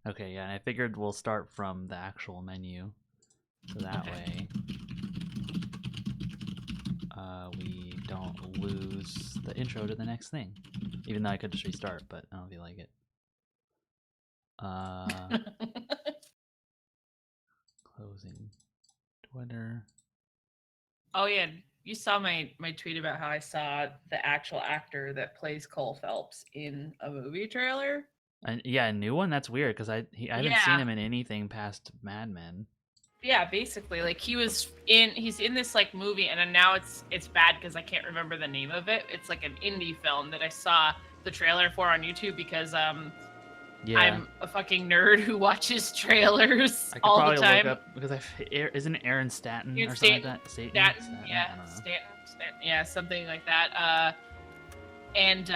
Okay, yeah, and I figured we'll start from the actual menu, so that way we don't lose the intro to the next thing. Even though I could just restart, but I don't feel like it. Closing Twitter. Oh yeah, you saw my tweet about how I saw the actual actor that plays Cole Phelps in a movie trailer. And yeah, a new one. That's weird because I haven't seen him in anything past Mad Men. Yeah, basically, like he's in this like movie, and then now it's bad because I can't remember the name of it. It's like an indie film that I saw the trailer for on YouTube because Yeah. I'm a fucking nerd who watches trailers I could all probably the time. look up because isn't Aaron Staton Aaron or something Staton, like that? Staton? yeah, I don't know. Staton, yeah, something like that. And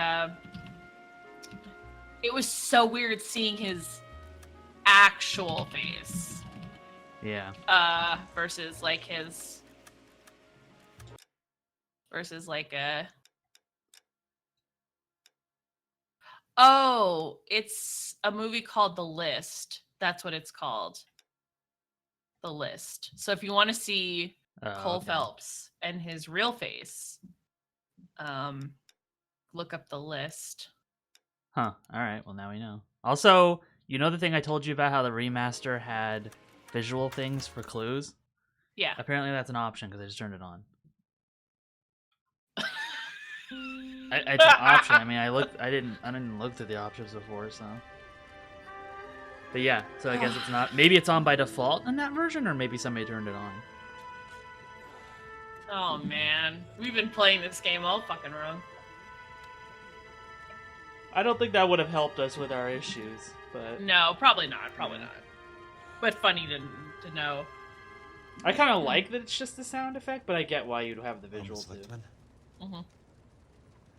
it was so weird seeing his actual face. Yeah. Versus like a. Oh, it's a movie called The List. That's what it's called. The List. So if you want to see Cole Phelps and his real face, look up The List. Huh. All right. Well, now we know. Also, you know the thing I told you about how the remaster had visual things for clues? Yeah. Apparently that's an option because I just turned it on. It's an option. I mean, I didn't look through the options before, so. But yeah, so I guess it's not. Maybe it's on by default in that version, or maybe somebody turned it on. Oh man, we've been playing this game all fucking wrong. I don't think that would have helped us with our issues, but no, probably not. Probably not. But funny to know. I kind of like that it's just the sound effect, but I get why you'd have the visual too. Mm-hmm.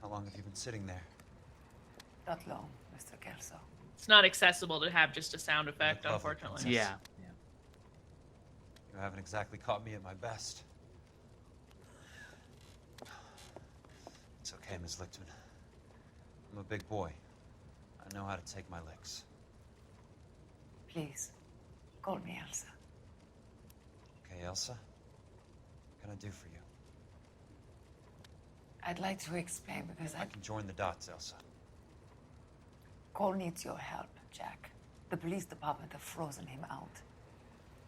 How long have you been sitting there? Not long, Mr. Kelso. It's not accessible to have just a sound effect, unfortunately. Yeah. You haven't exactly caught me at my best. It's okay, Ms. Lichtman. I'm a big boy. I know how to take my licks. Please, call me Elsa. Okay, Elsa? What can I do for you? I'd like to explain because I can join the dots, Elsa. Cole needs your help, Jack. The police department have frozen him out.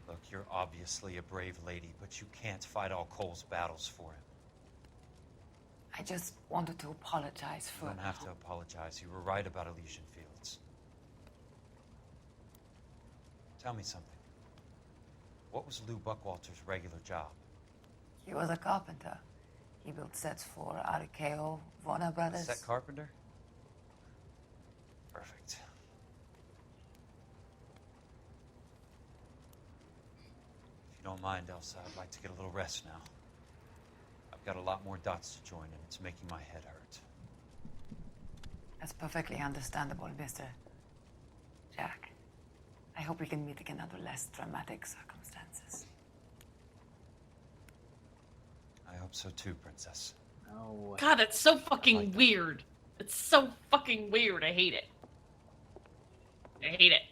Look, you're obviously a brave lady, but you can't fight all Cole's battles for him. I just wanted to apologize for... You don't have to apologize. You were right about Elysian Fields. Tell me something. What was Lou Buckwalter's regular job? He was a carpenter. He built sets for RKO, Warner Brothers. Set carpenter? Perfect. If you don't mind, Elsa, I'd like to get a little rest now. I've got a lot more dots to join, and it's making my head hurt. That's perfectly understandable, Mr. Jack. I hope we can meet again under less dramatic circumstances. I hope so too, Princess. Oh. God, that's so fucking weird. It's so fucking weird. I hate it. I hate it.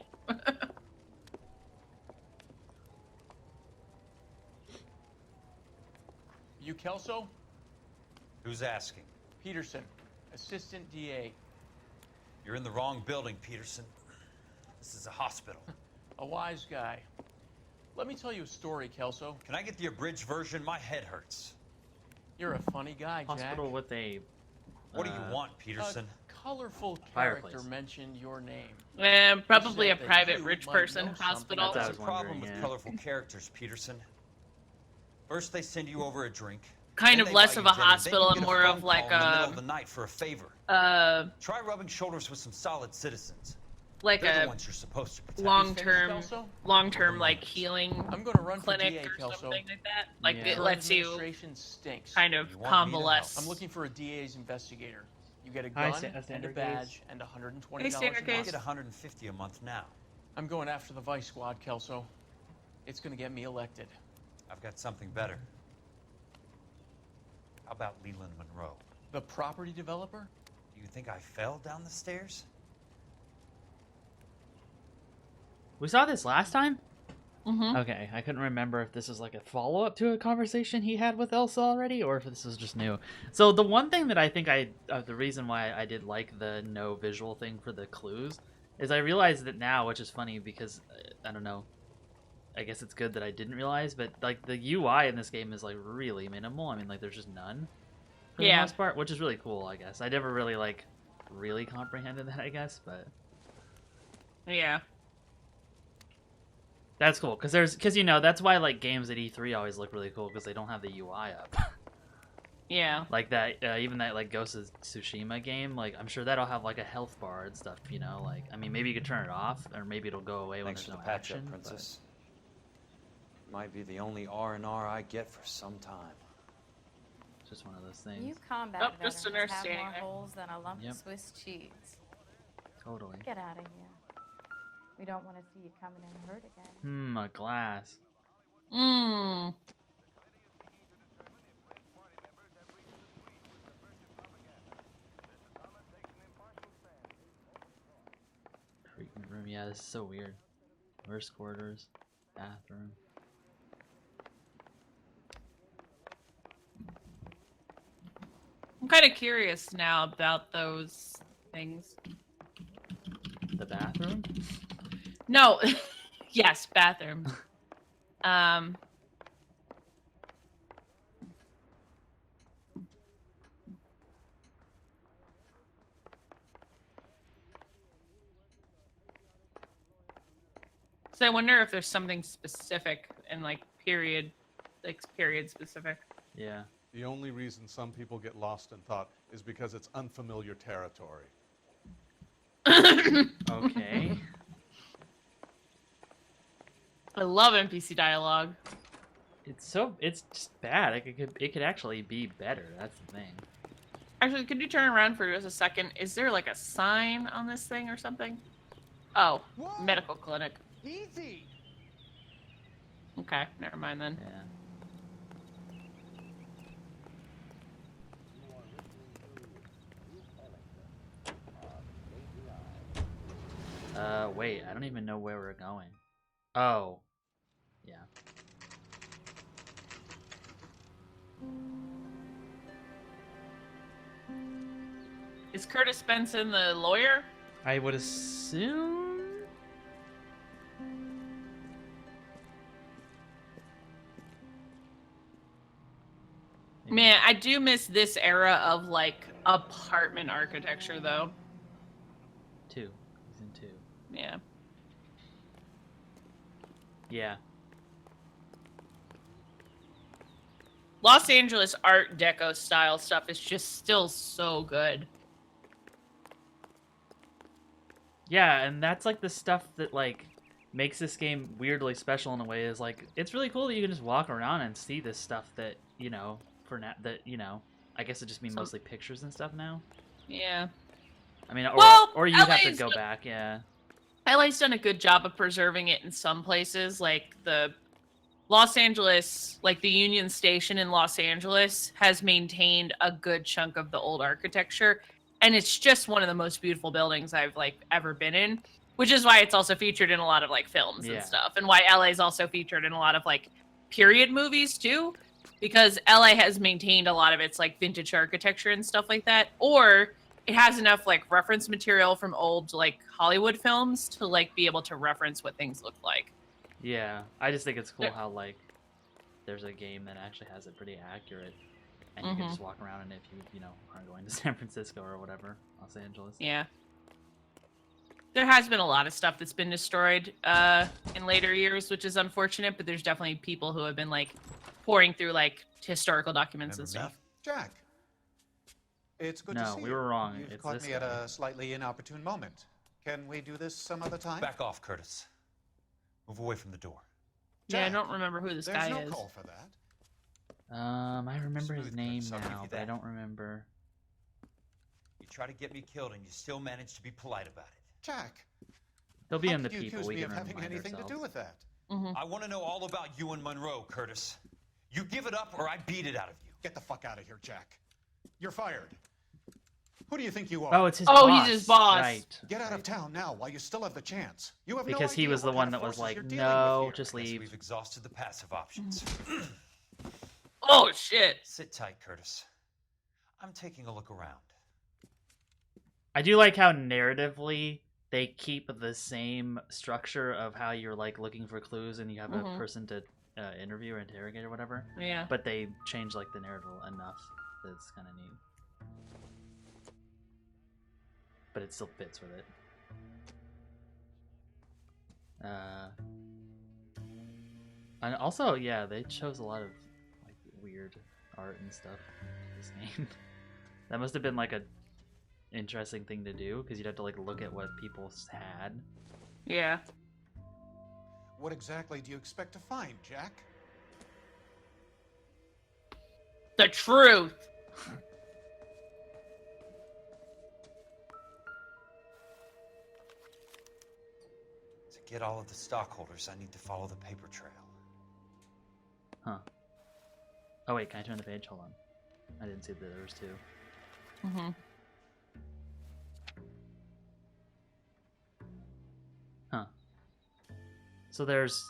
You Kelso? Who's asking? Peterson, Assistant DA. You're in the wrong building, Peterson. This is a hospital. A wise guy. Let me tell you a story, Kelso. Can I get the abridged version? My head hurts. You're a funny guy, Jack. Hospital with a... What do you want, Peterson? A colorful Fireplace. character mentioned your name. Probably a Said that private you rich might person know hospital. something. That's the problem with colorful characters, Peterson. First, they send you over a drink. Kind then of they less buy of you a dinner, hospital then and you get more a of phone like call in the middle of the night for a favor. Try rubbing shoulders with some solid citizens. Like They're a the ones you're supposed to protect. long-term like healing I'm going to run clinic for DA, or Kelso. something like that. Like Yeah. it lets you Administration stinks. kind of convalesce. I'm looking for a DA's investigator. You get a Hi, gun and a Standard badge Case. and $120 Hey, Standard a Case. I month. get $150 a month now. I'm going after the Vice Squad, Kelso. It's going to get me elected. I've got something better. How about Leland Monroe? The property developer? Do you think I fell down the stairs? We saw this last time? Mm-hmm. Okay, I couldn't remember if this was like a follow-up to a conversation he had with Elsa already, or if this was just new. So the one thing that I think the reason why I did like the no visual thing for the clues, is I realized that now, which is funny because, I don't know, I guess it's good that I didn't realize, but like the UI in this game is like really minimal. I mean, like there's just none for the Yeah. most part, which is really cool, I guess. I never really like really comprehended that, I guess, but Yeah. that's cool because you know that's why like games at E3 always look really cool because they don't have the UI up. Yeah. Like that, even that like Ghost of Tsushima game, like I'm sure that'll have like a health bar and stuff. You know, like I mean maybe you could turn it off or maybe it'll go away when Thanks for there's the no patch action. up, Princess. Might be the only R&R I get for some time. It's just one of those things. You combat Nope, just a veterans nurse have standing more there. holes than a lump Yep. of Swiss cheese. Totally. Get out of here. We don't want to see you coming in hurt again. A glass. Mmm. Treatment room. Yeah, this is so weird. Nurse quarters. Bathroom. I'm kind of curious now about those things. The bathroom? No. Yes, bathroom. So I wonder if there's something specific and like period specific. Yeah. The only reason some people get lost in thought is because it's unfamiliar territory. Okay. I love NPC dialogue. It's just bad. It could actually be better. That's the thing. Actually, could you turn around for just a second? Is there like a sign on this thing or something? Oh, Whoa! medical clinic. Easy. Okay, never mind then. Yeah. Wait, I don't even know where we're going. Oh. Yeah. Is Curtis Benson the lawyer? I would assume. Man, I do miss this era of like apartment architecture though. 2. He's in 2. Yeah. Yeah. Los Angeles Art Deco style stuff is just still so good. Yeah, and that's like the stuff that like makes this game weirdly special in a way. Is like it's really cool that you can just walk around and see this stuff that you know for now that you know. I guess it just means mostly pictures and stuff now. Yeah. I mean, Well, or you'd have to LA's go back. Yeah. LA's done a good job of preserving it in some places, like the Los Angeles, like the Union Station in Los Angeles has maintained a good chunk of the old architecture, and it's just one of the most beautiful buildings I've like ever been in, which is why it's also featured in a lot of like films Yeah. and stuff, and why LA's also featured in a lot of like period movies too, because LA has maintained a lot of its like vintage architecture and stuff like that, or it has enough like reference material from old like Hollywood films to like be able to reference what things look like. Yeah. I just think it's cool There- how like there's a game that actually has it pretty accurate, and you can just walk around in it if you know are going to San Francisco or whatever, Los Angeles. Yeah. There has been a lot of stuff that's been destroyed in later years, which is unfortunate, but there's definitely people who have been like pouring through like historical documents and Remember stuff. Jack, it's good to No, see we you. were wrong. You've It's caught this me at guy. a slightly inopportune moment. Can we do this some other time? Back off, Curtis. Move away from the door. Yeah, I Jack, don't remember who this There's guy no is. call for that. I remember his Smooth, name Curtis, I'll give now, you but I that. don't remember. You try to get me killed, and you still manage to be polite about it. Jack, He'll be how in the could you people. accuse We me can of having remind anything ourselves. to do with that? I want to know all about you and Monroe, Curtis. You give it up, or I beat it out of you. Get the fuck out of here, Jack. You're fired. Who do you think you are? Oh, it's his Oh, boss. he's his boss. Right. Get out of right. town now while you still have the chance. You have Because no he idea was the what one kind of that was forces like, you're dealing no, with here. just Guess leave. we've exhausted the passive options. Oh shit. Sit tight, Curtis. I'm taking a look around. I do like how narratively they keep the same structure of how you're like looking for clues and you have a person to interview or interrogate or whatever. Yeah. But they change like the narrative enough that it's kind of neat. But it still fits with it. And also, yeah, they chose a lot of like weird art and stuff in this game. That must have been like a interesting thing to do because you'd have to like look at what people had. Yeah. What exactly do you expect to find, Jack? The truth. To get all of the stockholders, I need to follow the paper trail. Huh. Oh wait, can I turn the page? Hold on. I didn't see that there was two. Mm-hmm. Huh. So there's...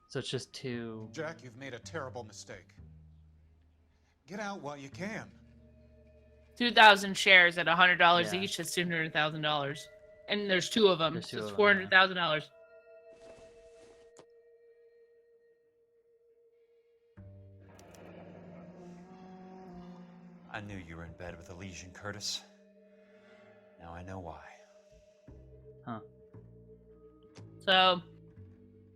So it's just two... Jack, you've made a terrible mistake. Get out while you can. 2,000 shares at $100 Yeah. each. That's $200,000. And there's two of them. There's two So it's of them, yeah. $400,000. I knew you were in bed with Elysian, Curtis. Now I know why. Huh. So,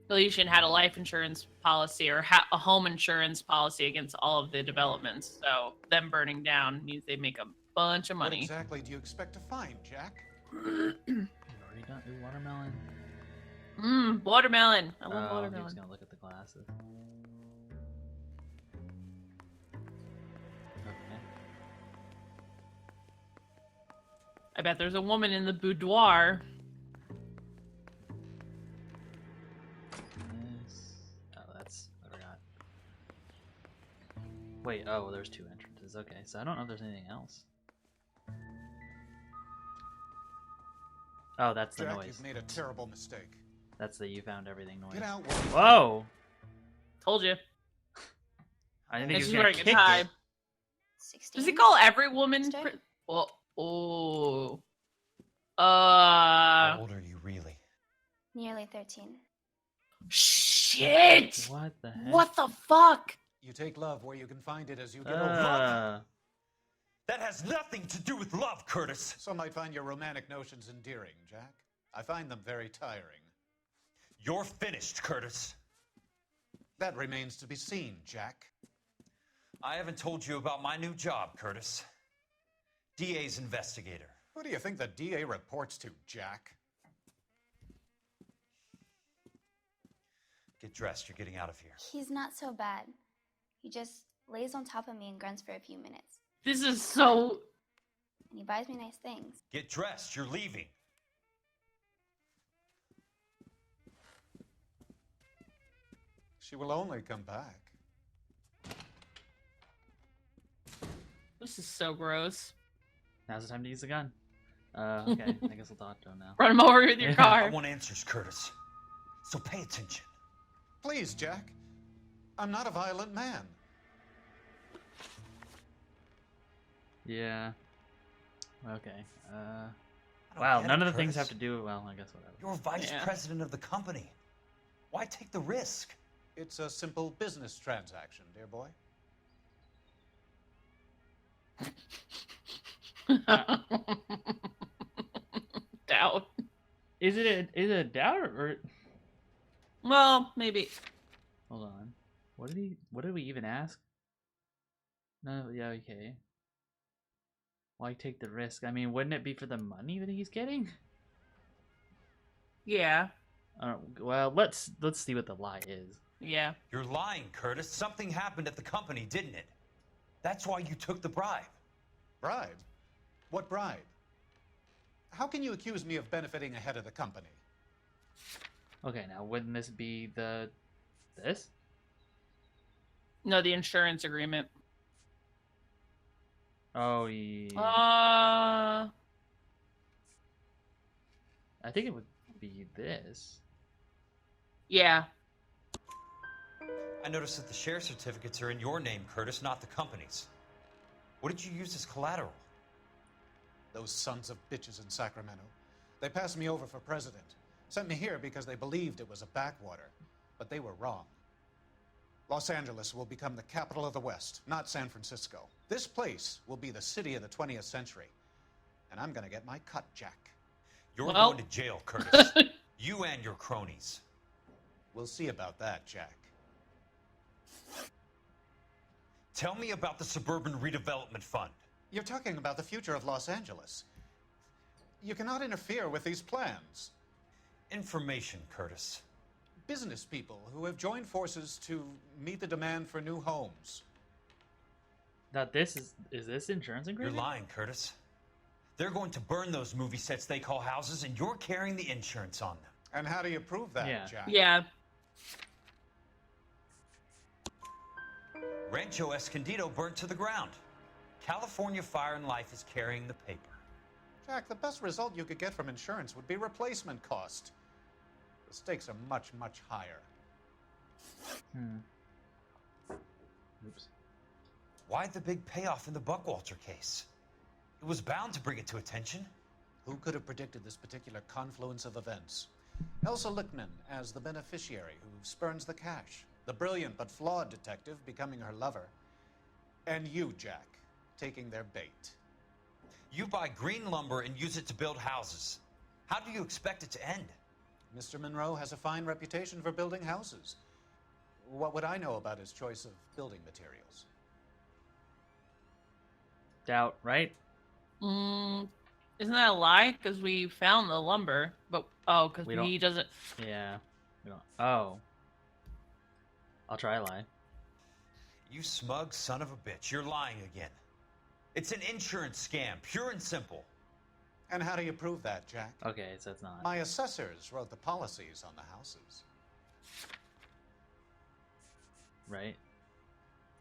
Elysian had a life insurance policy or a home insurance policy against all of the developments. So, them burning down means they make a bunch of What money. exactly do you expect to find, Jack? We've already done watermelon. Watermelon. I love Oh, he was watermelon. gonna look at the glasses. Okay. I bet there's a woman in the boudoir. Yes. Oh, that's... I forgot. Wait, oh, there's two entrances. Okay, so I don't know if there's anything else. Oh, that's the Jack, noise. you've made a terrible mistake. That's the you found everything noise. Get out while you Whoa! Told you. I didn't And think he she's was gonna wearing kick a tie. it. 16? Does he call every woman? Stay. Well, oh. How old are you really? Nearly 13. Shit! What the heck? What the fuck? You take love where you can find it as you get older. That has nothing to do with love, Curtis. Some might find your romantic notions endearing, Jack. I find them very tiring. You're finished, Curtis. That remains to be seen, Jack. I haven't told you about my new job, Curtis. DA's investigator. Who do you think the DA reports to, Jack? Get dressed, you're getting out of here. He's not so bad. He just lays on top of me and grunts for a few minutes. This is so. And he buys me nice things. Get dressed, you're leaving. She will only come back. This is so gross. Now's the time to use the gun. Okay, I guess we'll talk to him now. Run him over with your Yeah. I car. want answers, Curtis. So pay attention. Please, Jack. I'm not a violent man. Yeah. Okay. I don't Wow, get none it, of the things have Curtis. to do. Well, I guess whatever. You're vice Yeah. president of the company. Why take the risk? It's a simple business transaction, dear boy. Doubt. Is it a doubt or? Well, maybe. Hold on. What did we even ask? No. Yeah. Okay. Why take the risk? I mean, wouldn't it be for the money that he's getting? Yeah. Well, let's see what the lie is. Yeah. You're lying, Curtis. Something happened at the company, didn't it? That's why you took the bribe. Bribe? What bribe? How can you accuse me of benefiting ahead of the company? Okay, now wouldn't this be this? No, the insurance agreement. Oh, yeah. I think it would be this. Yeah. I noticed that the share certificates are in your name, Curtis, not the company's. What did you use as collateral? Those sons of bitches in Sacramento. They passed me over for president. Sent me here because they believed it was a backwater. But they were wrong. Los Angeles will become the capital of the West, not San Francisco. This place will be the city of the 20th century. And I'm gonna get my cut, Jack. You're Well. going to jail, Curtis. You and your cronies. We'll see about that, Jack. Tell me about the Suburban Redevelopment Fund. You're talking about the future of Los Angeles. You cannot interfere with these plans. Information, Curtis. Business people who have joined forces to meet the demand for new homes. That this is this insurance You're agreement? lying, Curtis. They're going to burn those movie sets they call houses, and you're carrying the insurance on them. And how do you prove that, Yeah. Jack? Yeah. Rancho Escondido burnt to the ground. California Fire and Life is carrying the paper. Jack, the best result you could get from insurance would be replacement cost. The stakes are much, much higher. Oops. Why the big payoff in the Buckwalter case? It was bound to bring it to attention. Who could have predicted this particular confluence of events? Elsa Lichtman as the beneficiary who spurns the cash. The brilliant but flawed detective becoming her lover. And you, Jack, taking their bait. You buy green lumber and use it to build houses. How do you expect it to end? Mr. Monroe has a fine reputation for building houses. What would I know about his choice of building materials? Doubt, right? Isn't that a lie? Because we found the lumber, but because We don't- he doesn't. Yeah. We don't. Oh. I'll try a lie. You smug son of a bitch, you're lying again. It's an insurance scam, pure and simple. And how do you prove that, Jack? Okay, so it's not. My assessors wrote the policies on the houses. Right?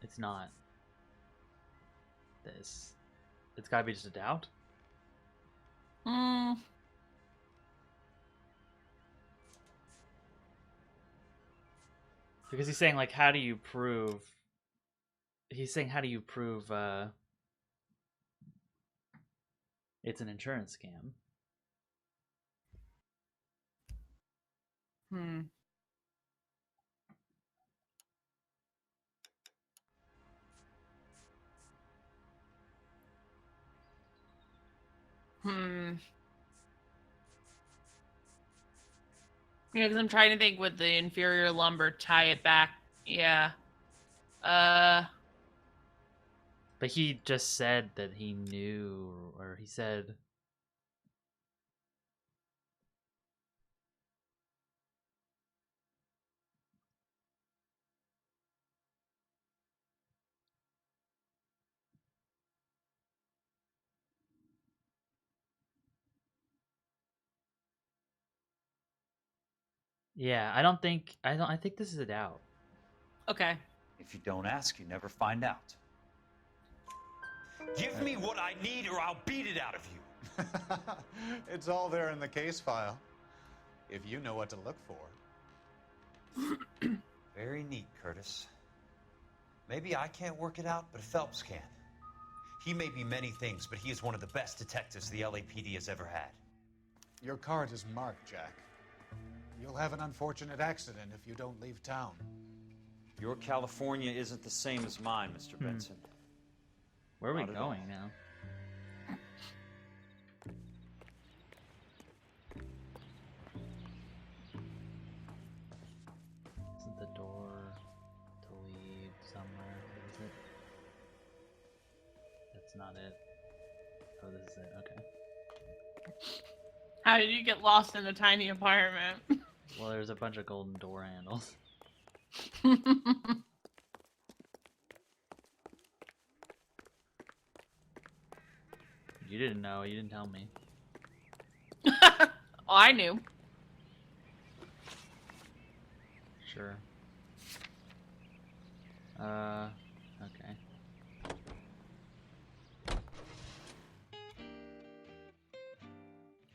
It's not. This. It's gotta be just a doubt? Because he's saying, like, how do you prove... He's saying, how do you prove, it's an insurance scam? Yeah, because I'm trying to think with the inferior lumber, tie it back. Yeah. But he just said that he knew, or he said... Yeah, I think this is a doubt. Okay. If you don't ask, you never find out. Give me what I need or I'll beat it out of you. It's all there in the case file. If you know what to look for. Very neat, Curtis. Maybe I can't work it out, but Phelps can. He may be many things, but he is one of the best detectives the LAPD has ever had. Your card is marked, Jack. You'll have an unfortunate accident if you don't leave town. Your California isn't the same as mine, Mr. Benson. Where are we Not at all. going now? Isn't the door to lead somewhere? Is it? That's not it. Oh, this is it. Okay. How did you get lost in a tiny apartment? Well, there's a bunch of golden door handles. You didn't know. You didn't tell me. Oh, I knew. Sure. Okay.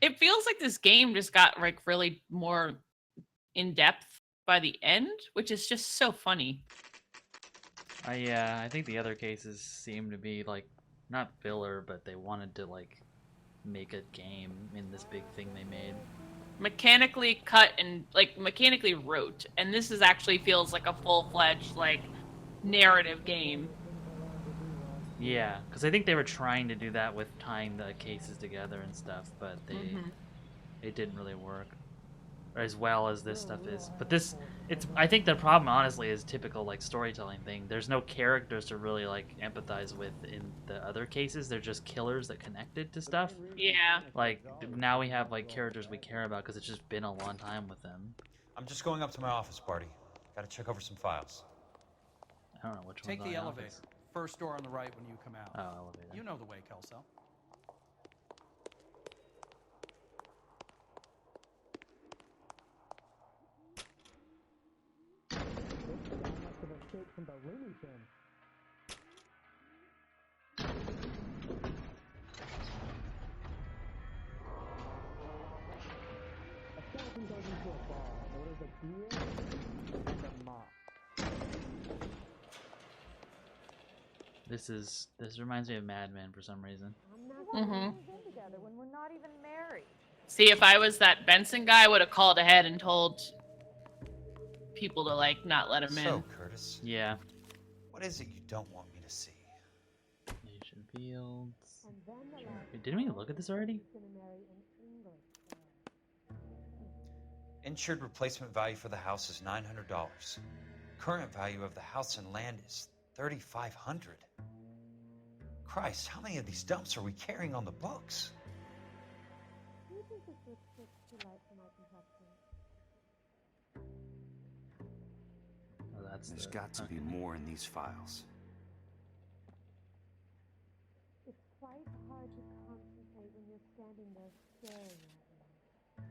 It feels like this game just got like really more in depth by the end, which is just so funny. Yeah, I think the other cases seem to be like not filler, but they wanted to like make a game in this big thing they made. Mechanically cut and like mechanically wrote, and this is actually feels like a full-fledged like narrative game. Yeah, because I think they were trying to do that with tying the cases together and stuff, but it didn't really work as well as this stuff is. But I think the problem honestly is typical like storytelling thing. There's no characters to really like empathize with in the other cases. They're just killers that connected to stuff. Yeah. Like now we have like characters we care about because it's just been a long time with them. I'm just going up to my office, Barty. Gotta check over some files. I don't know which Take one's the on elevator. office. First door on the right when you come out. Oh, elevator. You know the way, Kelso. This reminds me of Mad Men for some reason. Together when we're not even married. See, if I was that Benson guy, I would have called ahead and told people to like not let him in. So, Curtis, Yeah. what is it you don't want me to see? Nation Fields. Wait, didn't we look at this already? Insured replacement value for the house is $900. Current value of the house and land is $3,500. Christ, how many of these dumps are we carrying on the books? Oh, There's got to be more in these files. It's quite hard to concentrate when you're standing there staring at me.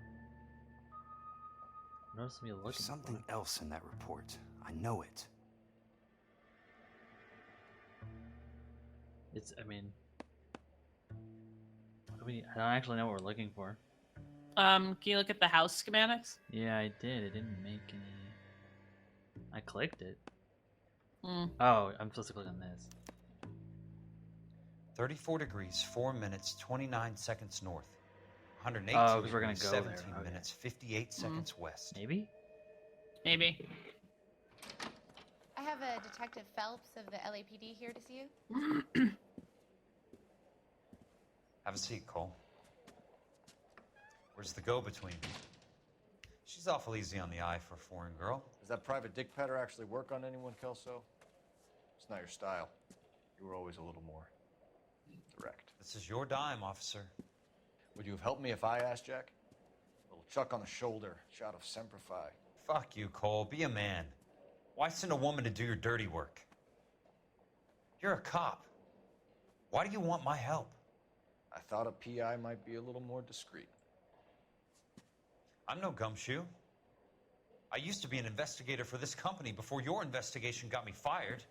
What else are we looking There's something else in that report. I know it. I don't actually know what we're looking for. Can you look at the house schematics? Yeah, I did. It didn't make any. I clicked it. Mm. Oh, I'm supposed to click on this. 34 degrees, 4 minutes, 29 seconds north. 118 Oh, because we're gonna degrees, go 17 there. Okay. minutes, 58 seconds west. Maybe? Maybe. I have a Detective Phelps of the LAPD here to see you. Have a seat, Cole. Where's the go-between? She's awful easy on the eye for a foreign girl. Does that private dick patter actually work on anyone, Kelso? It's not your style. You were always a little more direct. This is your dime, officer. Would you have helped me if I asked, Jack? A little chuck on the shoulder, shot of Semper Fi. Fuck you, Cole. Be a man. Why send a woman to do your dirty work? You're a cop. Why do you want my help? I thought a PI might be a little more discreet. I'm no gumshoe. I used to be an investigator for this company before your investigation got me fired.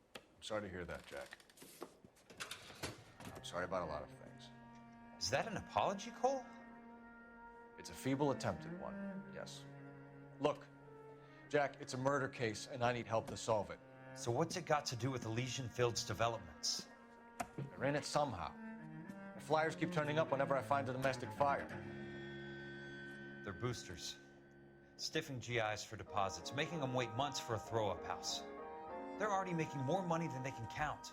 I'm sorry to hear that, Jack. I'm sorry about a lot of things. Is that an apology, Cole? It's a feeble attempt at one, yes. Look, Jack, it's a murder case, and I need help to solve it. So what's it got to do with Elysian Fields developments? They're in it somehow. The flyers keep turning up whenever I find a domestic fire. They're boosters. Stiffing GIs for deposits, making them wait months for a throw-up house. They're already making more money than they can count.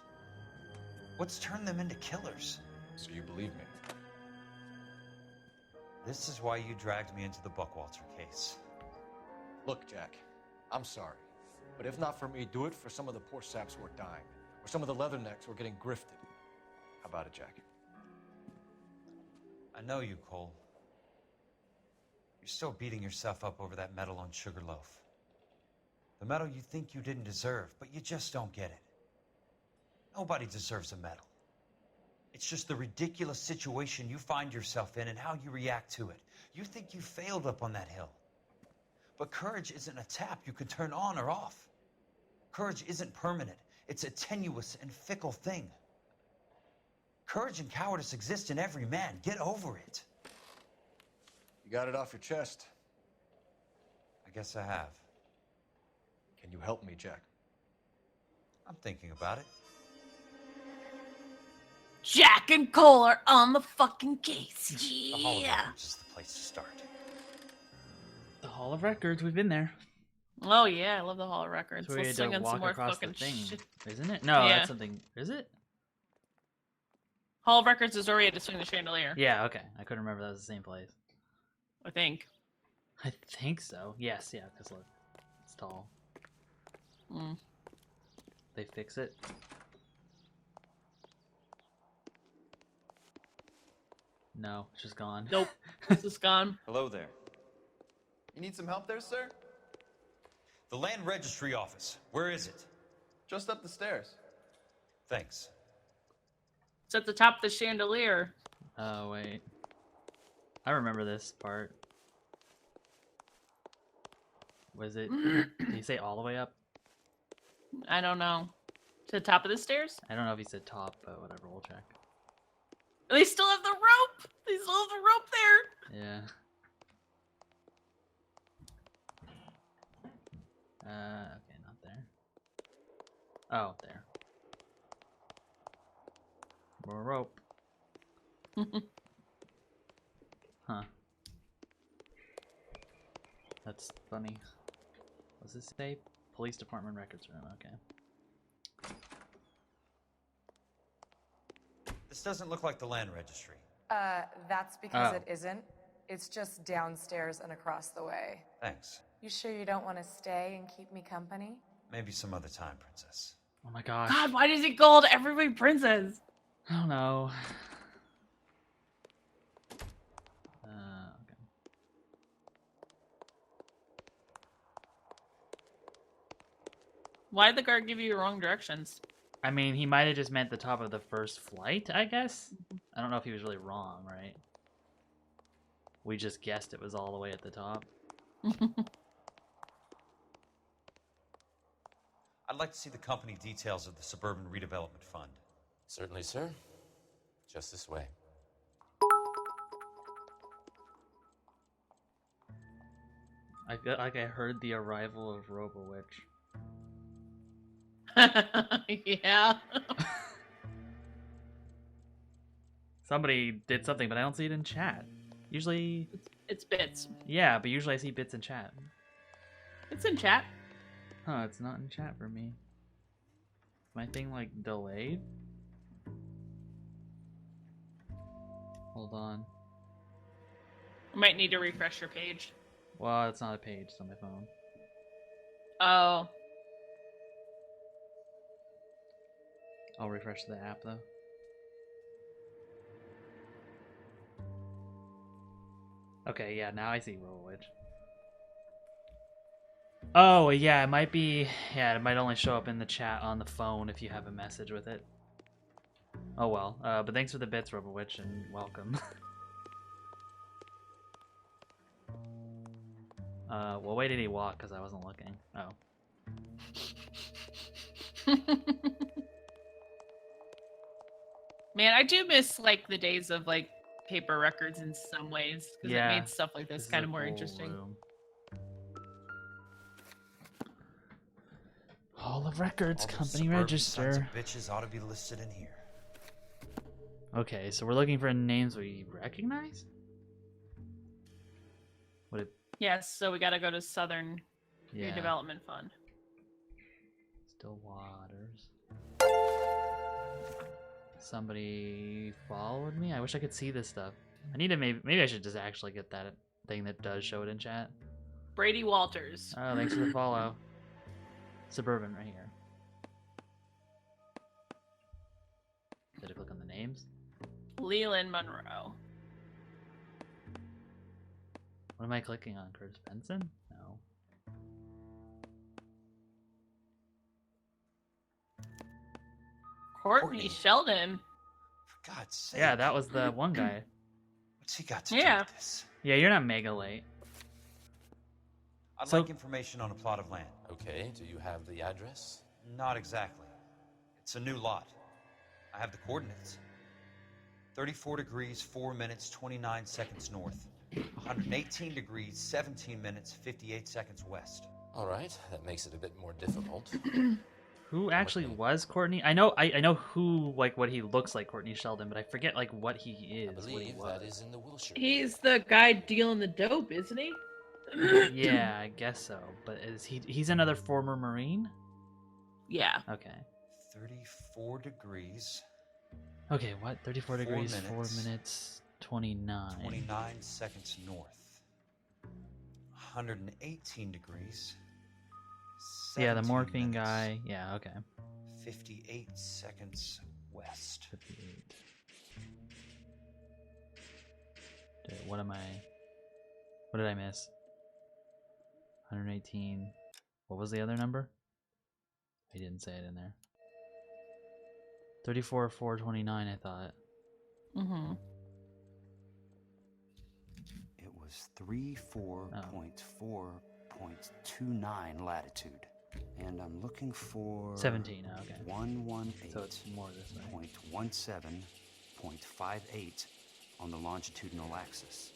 What's turned them into killers? So you believe me? This is why you dragged me into the Buckwalter case. Look, Jack, I'm sorry. But if not for me, do it for some of the poor saps who are dying. Or some of the leathernecks who are getting grifted. How about it, Jack? I know you, Cole. You're still beating yourself up over that medal on Sugarloaf. The medal you think you didn't deserve, but you just don't get it. Nobody deserves a medal. It's just the ridiculous situation you find yourself in and how you react to it. You think you failed up on that hill. But courage isn't a tap you can turn on or off. Courage isn't permanent. It's a tenuous and fickle thing. Courage and cowardice exist in every man. Get over it. You got it off your chest. I guess I have. Can you help me, Jack? I'm thinking about it. Jack and Cole are on the fucking case. The Hall of Yeah. Records is the place to start. The Hall of Records. We've been there. Oh yeah, I love the Hall of Records. So we Let's had swing to on walk some more across the fucking thing, shit. isn't it? No, Yeah. that's something. Is it? Hall of Records is where we had to swing the chandelier. Yeah. Okay. I couldn't remember that was the same place. I think. I think so. Yes. Yeah. Because look, it's tall. Mm. They fix it. No, it's just gone. Nope. This is gone. Hello there. You need some help there, sir? The Land Registry Office. Where is it? Just up the stairs. Thanks. It's at the top of the chandelier. Oh wait, I remember this part. Was it? Did he say all the way up? I don't know. To the top of the stairs? I don't know if he said top, but whatever. We'll check. They still have the rope. They still have the rope there. Yeah. Okay, not there. Oh, there. More rope. Huh. That's funny. What's this say? Police Department records room. Okay. This doesn't look like the Land Registry. That's because Oh. it isn't. It's just downstairs and across the way. Thanks. You sure you don't want to stay and keep me company? Maybe some other time, Princess. Oh my gosh. God, why does he call everybody princess? I don't know. Okay. Why did the guard give you wrong directions? I mean, he might have just meant the top of the first flight, I guess? I don't know if he was really wrong, right? We just guessed it was all the way at the top. I'd like to see the company details of the Suburban Redevelopment Fund. Certainly, sir. Just this way. I feel like I heard the arrival of Robo-Witch. Yeah. Somebody did something, but I don't see it in chat. Usually... It's bits. Yeah, but usually I see bits in chat. It's in chat. Huh, it's not in chat for me. Is my thing, like, delayed? Hold on. You might need to refresh your page. Well, it's not a page, it's on my phone. Oh. I'll refresh the app, though. Okay, yeah, now I see Roll-Witch. Oh, yeah, it might be... Yeah, it might only show up in the chat on the phone if you have a message with it. Oh well, but thanks for the bits, Robo-Witch, and welcome. Well, why did he walk? Because I wasn't looking. Oh. Man, I do miss, like, the days of, like, paper records in some ways. Because Yeah, it made stuff like this is kind a of more cool interesting. room. Hall of Records, All those Company suburban Register. Sons of bitches ought to be listed in here. Okay, so we're looking for names we recognize? Would it... Yes, so we gotta go to Southern Yeah. Redevelopment Fund. Still waters. Somebody followed me? I wish I could see this stuff. I need to maybe I should just actually get that thing that does show it in chat. Brady Walters. Oh, thanks for the follow. Suburban right here. Did I click on the names? Leland Monroe. What am I clicking on? Curtis Benson? No. Courtney Sheldon. For God's sake. Yeah, that was the one guy. What's he got to do Yeah. with this? Yeah, you're not mega late. I'd like information on a plot of land. Okay, do you have the address? Not exactly. It's a new lot. I have the coordinates. 34 degrees, 4 minutes, 29 seconds north. 118 degrees, 17 minutes, 58 seconds west. All right, that makes it a bit more difficult. Who actually was Courtney? I know who, like, what he looks like, Courtney Sheldon, but I forget, like, what he is. I believe that is in the Wilshire. He's the guy dealing the dope, isn't he? Yeah, I guess so. But is he's another former Marine? Yeah. Okay. 34 degrees. Okay, what? 34 degrees, 4 minutes. minutes, 29. 29 seconds north. 118 degrees. Yeah, the 17 morphine minutes, guy. Yeah, okay. 58 seconds west. 58. Dude, what did I miss? 118. What was the other number? He didn't say it in there. 34, 429, I thought. Mm-hmm. It was 34.4.29 latitude. And I'm looking for 17, okay. 118. So it's more this way. 0.17.58 on the longitudinal axis.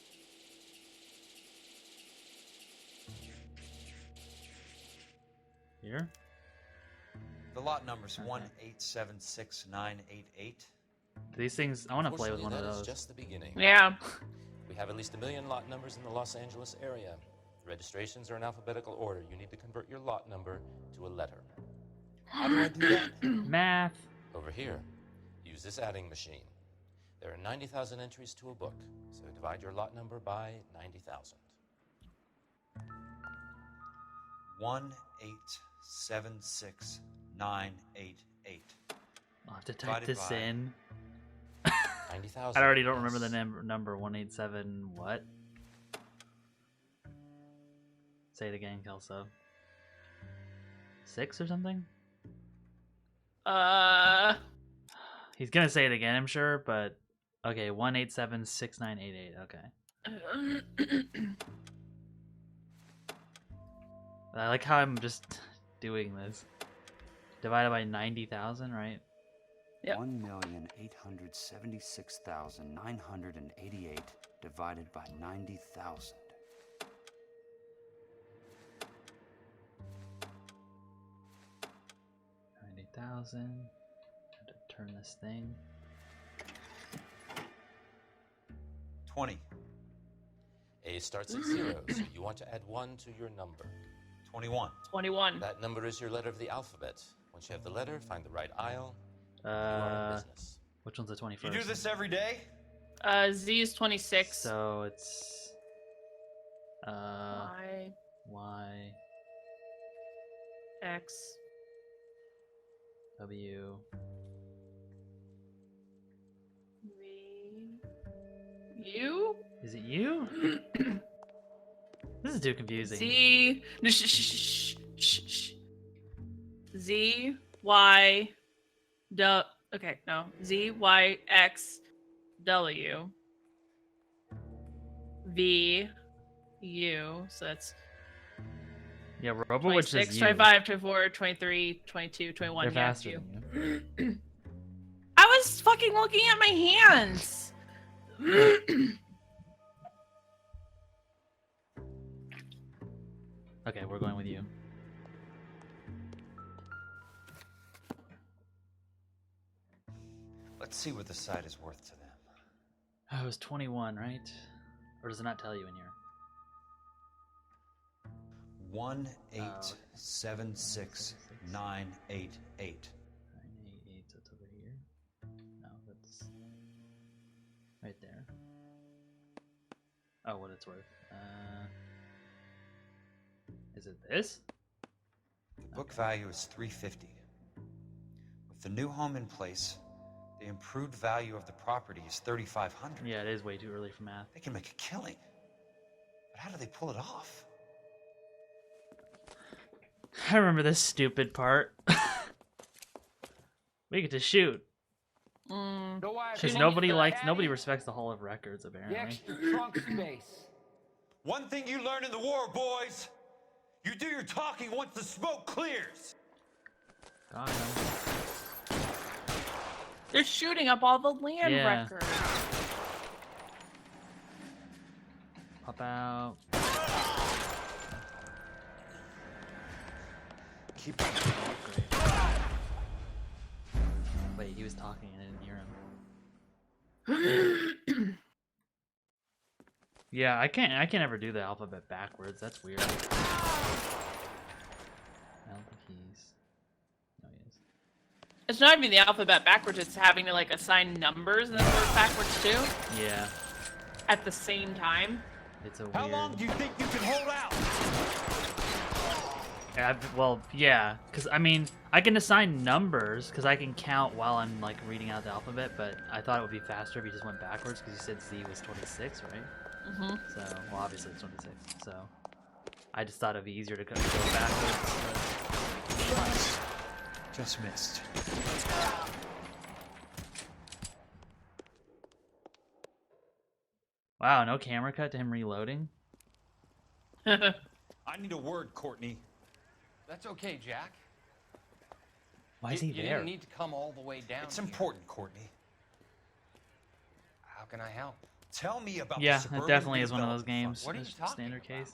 Here? The lot number's 1876988. These things, I want to play with one of Unfortunately, those. that is just the beginning. Yeah. We have at least 1 million lot numbers in the Los Angeles area. The registrations are in alphabetical order. You need to convert your lot number to a letter. How do I do that? Math. Over here, use this adding machine. There are 90,000 entries to a book, so divide your lot number by 90,000. 1876988. I'll have to type Divided this by- in. 90,000. I already don't remember the number 187 what? Say it again, Kelso. 6 or something? He's gonna say it again, I'm sure, but okay, 1876988. Okay. I like how I'm just doing this. Divided by 90,000, right? Yep. 1,876,988 divided by 90,000. Have to turn this thing. 20. A starts at 0, so you want to add 1 to your number. 21. 21. That number is your letter of the alphabet. Once you have the letter, find the right aisle. You are in business. Which one's the 21st? You do this every day? Z is 26. So it's Y, Y, X. W. V. U? Is it you? This is too confusing. Z. No, shh. Z, Y, okay, no. Z, Y, X, W, V, U. So that's Yeah, Robowitch 26, is you. 25, 24, 23, 22, 21. They're Yeah, faster you. than you. I was fucking looking at my hands. Okay, we're going with you. Let's see what the site is worth to them. Oh, it was 21, right? Or does it not tell you in here? 1876988. 988, so it's over here. No, that's right there. Oh, what it's worth. Is it this? Book value is $350. With the new home in place, the improved value of the property is $3,500. Yeah, it is way too early for math. They can make a killing. But how do they pull it off? I remember this stupid part. We get to shoot. Because nobody respects the Hall of Records, apparently. The extra trunk space. One thing you learn in the war, boys. You do your talking once the smoke clears. Got him. They're shooting up all the land Yeah. records. Pop out. Keep Wait, he was talking and I didn't hear him. Yeah, I can't ever do the alphabet backwards. That's weird. Alpha keys. No, he is. It's not even the alphabet backwards, it's having to like assign numbers and then work backwards too. Yeah. At the same time. It's a weird. How long do you think you can hold out? Well, yeah, because I mean, I can assign numbers because I can count while I'm like reading out the alphabet, but I thought it would be faster if you just went backwards because you said Z was 26, right? Mm-hmm. So, well, obviously it's 26, so I just thought it'd be easier to go backwards. But... Just missed. Wow, no camera cut to him reloading? I need a word, Courtney. That's okay, Jack. Why is he You there? didn't need to come all the way down. It's here. important, Courtney. How can I help? Tell me about Yeah, the Suburban it definitely is one of those Redevelopment games. What are you Just talking standard about? case.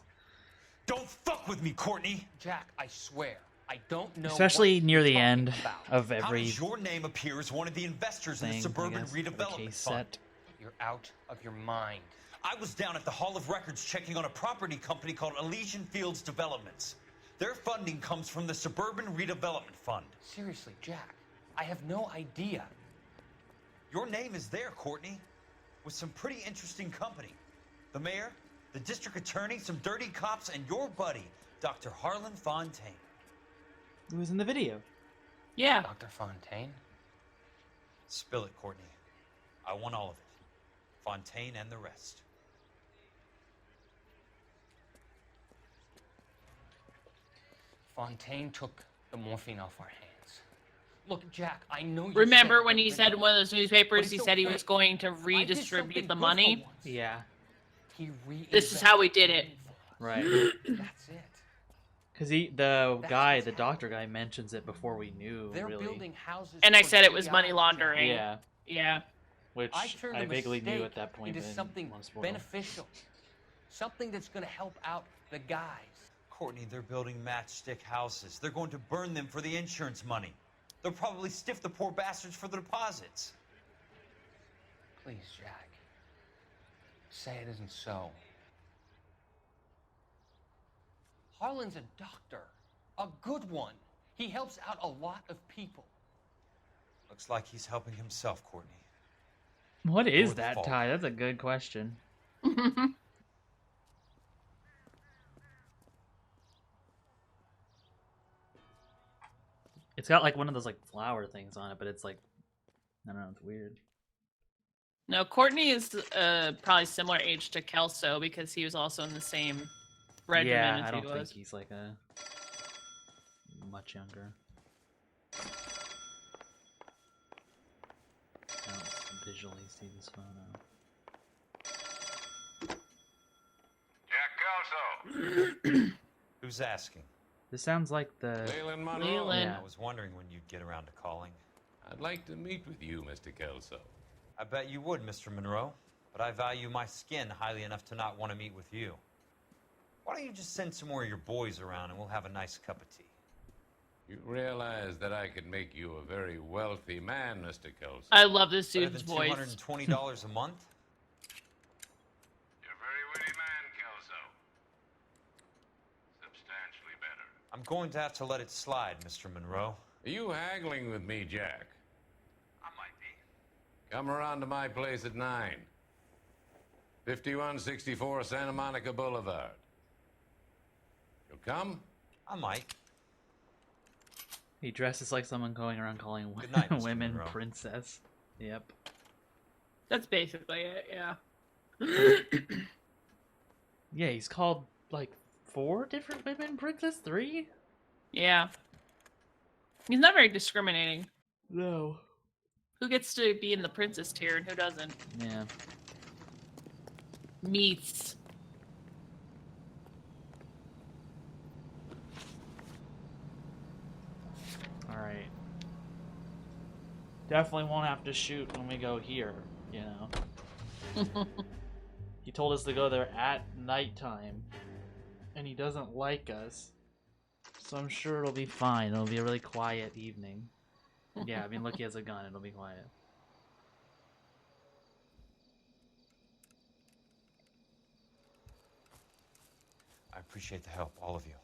Don't fuck with me, Courtney. Jack, I swear, I don't know. Especially what near you're the talking end about. of How every does your name appear as one of the investors in thing, the Suburban I guess, Redevelopment case Fund? set. You're out of your mind. I was down at the Hall of Records checking on a property company called Elysian Fields Developments. Their funding comes from the Suburban Redevelopment Fund. Seriously, Jack, I have no idea. Your name is there, Courtney, with some pretty interesting company. The mayor, the district attorney, some dirty cops, and your buddy, Dr. Harlan Fontaine. Who was in the video? Yeah. Dr. Fontaine? Spill it, Courtney. I want all of it. Fontaine and the rest. Fontaine took the morphine off our hands. Look, Jack, I know you Remember said when he get said rid in of one of those newspapers But he it's said he okay. was going to I did redistribute something the good money? for once. Yeah. He This is how we did it. Right. That's it. Because the doctor guy mentions it before we knew, They're really. building houses And I for said it was GI, money laundering. Yeah. Yeah. Which I turned I a vaguely knew mistake at that point. into but I didn't something want to spoil. beneficial. Something that's going to help out the guys. Courtney, they're building matchstick houses. They're going to burn them for the insurance money. They'll probably stiff the poor bastards for the deposits. Please, Jack. Say it isn't so. Harlan's a doctor. A good one. He helps out a lot of people. Looks like he's helping himself, Courtney. What is Your that fault. tie? That's a good question. It's got like one of those like flower things on it, but it's like, I don't know, it's weird. No, Courtney is probably similar age to Kelso because he was also in the same regiment Yeah, as I don't he think was. he's like a much younger. I don't visually see this photo. Who's asking? This sounds like the Leland Monroe. Leland. Yeah. I was wondering when you'd get around to calling. I'd like to meet with you, Mr. Kelso. I bet you would, Mr. Monroe. But I value my skin highly enough to not want to meet with you. Why don't you just send some more of your boys around and we'll have a nice cup of tea? You realize that I could make you a very wealthy man, Mr. Kelso. I love this Better dude's than voice. $220 a month? You're a very witty man, Kelso. Substantially better. I'm going to have to let it slide, Mr. Monroe. Are you haggling with me, Jack? I might be. Come around to my place at 9. 5164 Santa Monica Boulevard. You'll come? I might. He dresses like someone going around calling Good night, Mr. women Monroe. princess. Yep. That's basically it, yeah. Yeah, he's called like 4 different women princess? 3? Yeah. He's not very discriminating. No. Who gets to be in the princess tier and who doesn't? Yeah. Meats. Alright. definitely won't have to shoot when we go here, you know. He told us to go there at nighttime, and he doesn't like us. So I'm sure it'll be fine. It'll be a really quiet evening. Yeah, I mean, look, he has a gun. It'll be quiet. I appreciate the help, all of you.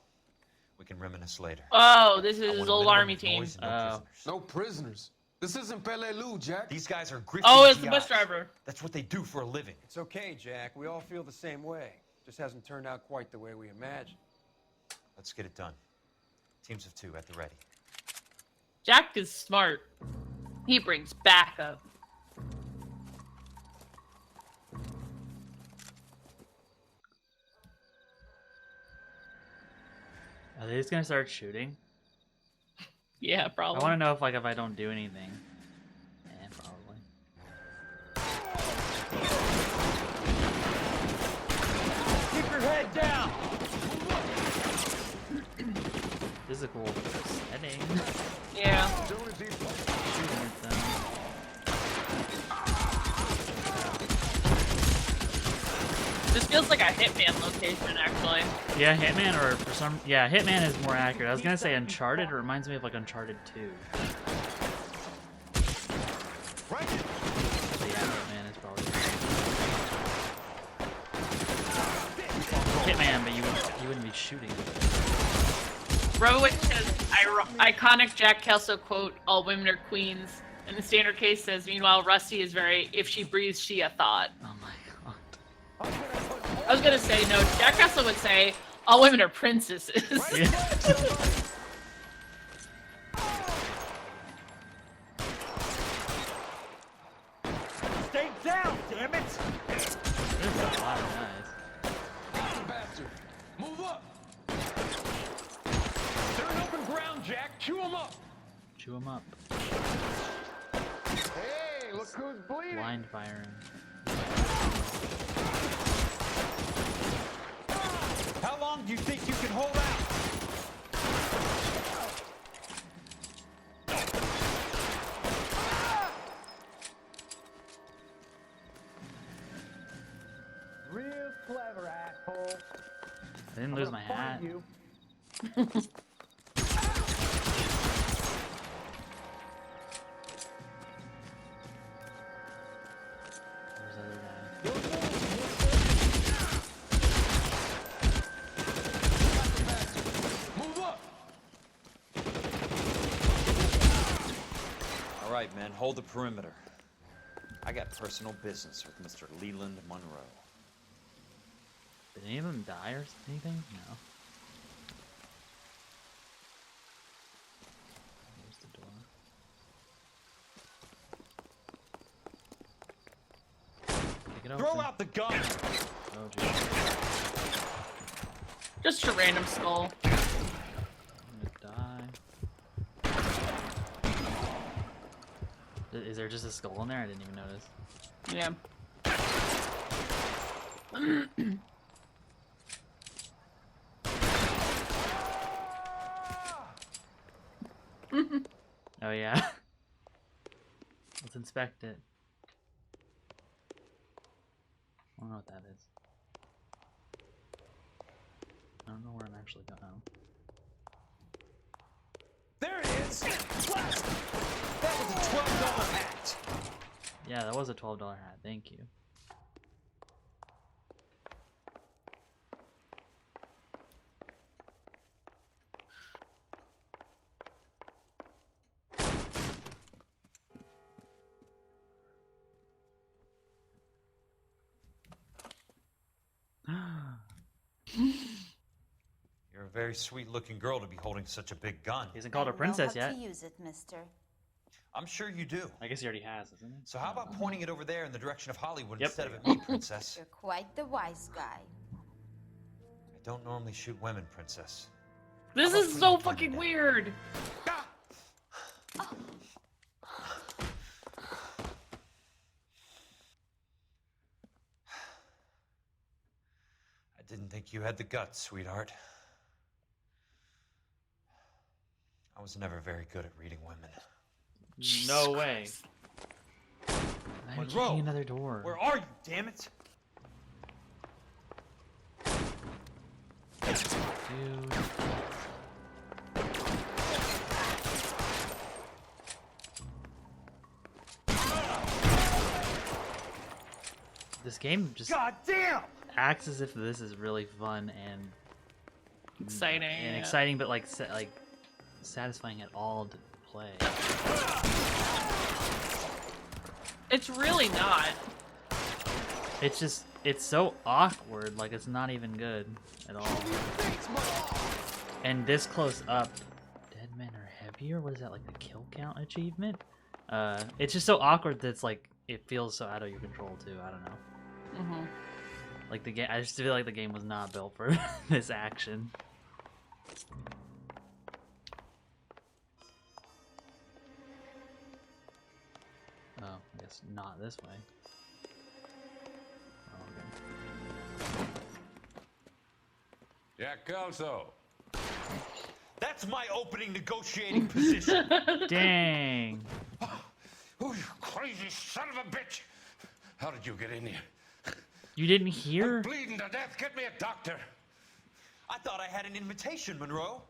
We can reminisce later. Oh, this I is want his a old minimum army of team. noise and no prisoners. No prisoners. This isn't Pelelu, Jack. These guys are grifting Oh, it's the GIs. bus driver. That's what they do for a living. It's okay, Jack. We all feel the same way. Just hasn't turned out quite the way we imagined. Let's get it done. Teams of 2 at the ready. Jack is smart. He brings backup. Are they just gonna start shooting? Yeah, probably. I want to know if like if I don't do anything. Probably. Keep your head down. This is a cool setting. Yeah. Shooting at them. This feels like a Hitman location, actually. Yeah, Hitman, or for some, yeah, Hitman is more accurate. I was gonna say Uncharted. It reminds me of like Uncharted 2. Right. So yeah, Hitman is probably Hitman, but you wouldn't be shooting. Rowick says, iconic Jack Kelso quote, all women are queens. And the standard case says, meanwhile, Rusty is very, if she breathes, she a thought. Oh my god. I was gonna say, no, Jack Kelso would say, all women are princesses. Stay down, damn it! There's a lot of guys. Bastard. Move up. They're in open ground, Jack. Chew them up. Chew them up. Hey, look who's bleeding. Blind firing. How long do you think you can hold out? Real clever, asshole. I didn't lose my hat. You. Where's the other guy? Move up. All right, men, hold the perimeter. I got personal business with Mr. Leland Monroe. Did any of them die or anything? No. There's the door. Pick it Throw open. out the gun! Oh, jeez. Just a random skull. I'm gonna die. Is there just a skull in there? I didn't even notice. Yeah. Oh yeah. Let's inspect it. I don't know what that is. I don't know where I'm actually going. There it is! That was a $12 hat! Yeah, that was a $12 hat. Thank you. You're a very sweet-looking girl to be holding such a big gun. He hasn't called her princess yet. To use it, mister. I'm sure you do. I guess he already has, isn't he? So how about pointing it over there in the direction of Hollywood Yep. instead of at me, princess? You're quite the wise guy. I don't normally shoot women, princess. This is so fucking weird. I didn't think you had the guts, sweetheart. I was never very good at reading women. No way. I'm Monroe, kicking another door. Where are you, damn it? Dude. This game just acts as if this is really fun and exciting, but like satisfying at all to play. It's really not. It's so awkward, like it's not even good at all. And this close up, dead men are heavier. What is that, like the kill count achievement? It's just so awkward that it's like it feels so out of your control too. I don't know. Like the game, I just feel like the game was not built for this action. Oh, I guess not this way. Oh, okay. Jack Kelso. That's my opening negotiating position. Dang. Oh, you crazy son of a bitch! How did you get in here? You didn't hear? I'm bleeding to death. Get me a doctor. I thought I had an invitation, Monroe.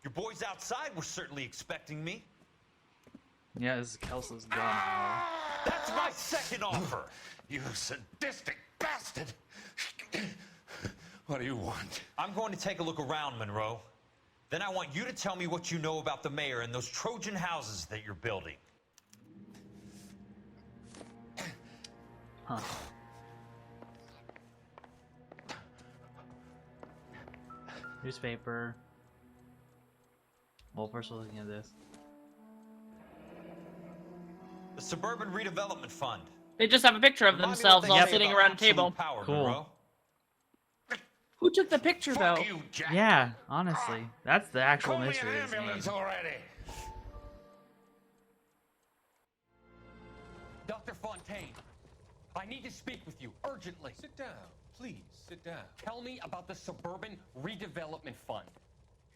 Your boys outside were certainly expecting me. Yeah, this is Kelso's gun. Now. That's my second offer. You sadistic bastard! What do you want? I'm going to take a look around, Monroe. Then I want you to tell me what you know about the mayor and those Trojan houses that you're building. Huh. Newspaper. Well, first we're looking at this. The Suburban Redevelopment Fund. They just have a picture of themselves all sitting around a table. Cool. Who took the picture, though? You, Jack. Yeah, honestly, that's the actual Call me mystery. an Of this ambulance game. already. Dr. Fontaine, I need to speak with you urgently. Sit down. Please, sit down. Tell me about the Suburban Redevelopment Fund.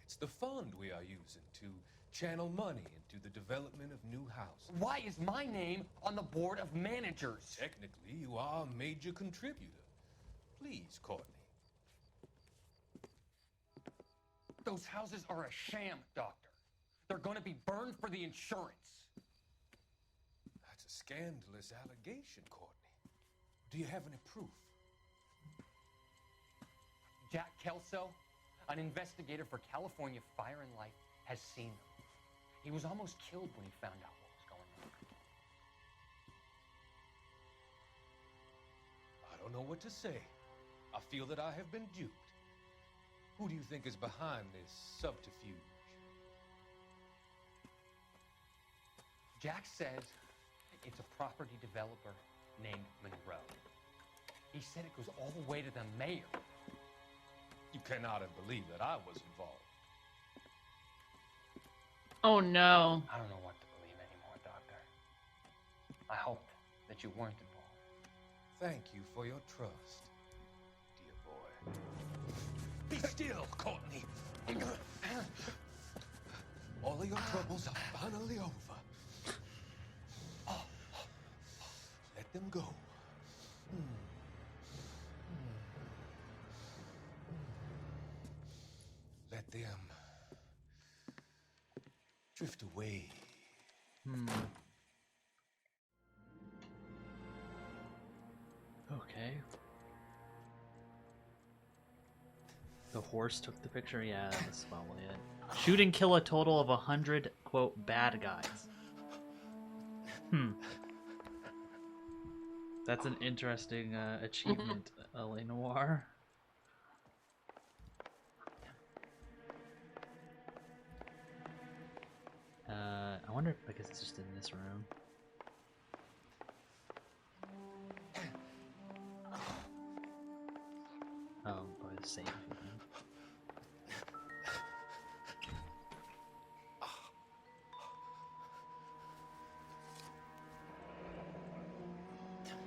It's the fund we are using to channel money into the development of new houses. Why is my name on the board of managers? Technically, you are a major contributor. Please, Courtney. Those houses are a sham, Doctor. They're going to be burned for the insurance. That's a scandalous allegation, Courtney. Do you have any proof? Jack Kelso, an investigator for California Fire and Life, has seen them. He was almost killed when he found out what was going on. I don't know what to say. I feel that I have been duped. Who do you think is behind this subterfuge? Jack says it's a property developer named Monroe. He said it goes all the way to the mayor. You cannot have believed that I was involved. Oh, no. I don't know what to believe anymore, Doctor. I hoped that you weren't involved. Thank you for your trust, dear boy. Be still, Courtney. All of your troubles are finally over. Let them go. Let them drift away. Okay. The horse took the picture? Yeah, that's probably it. Shoot and kill a total of 100, quote, bad guys. That's an interesting achievement, LA Noire. I wonder if, I guess it's just in this room. Oh, probably the same thing.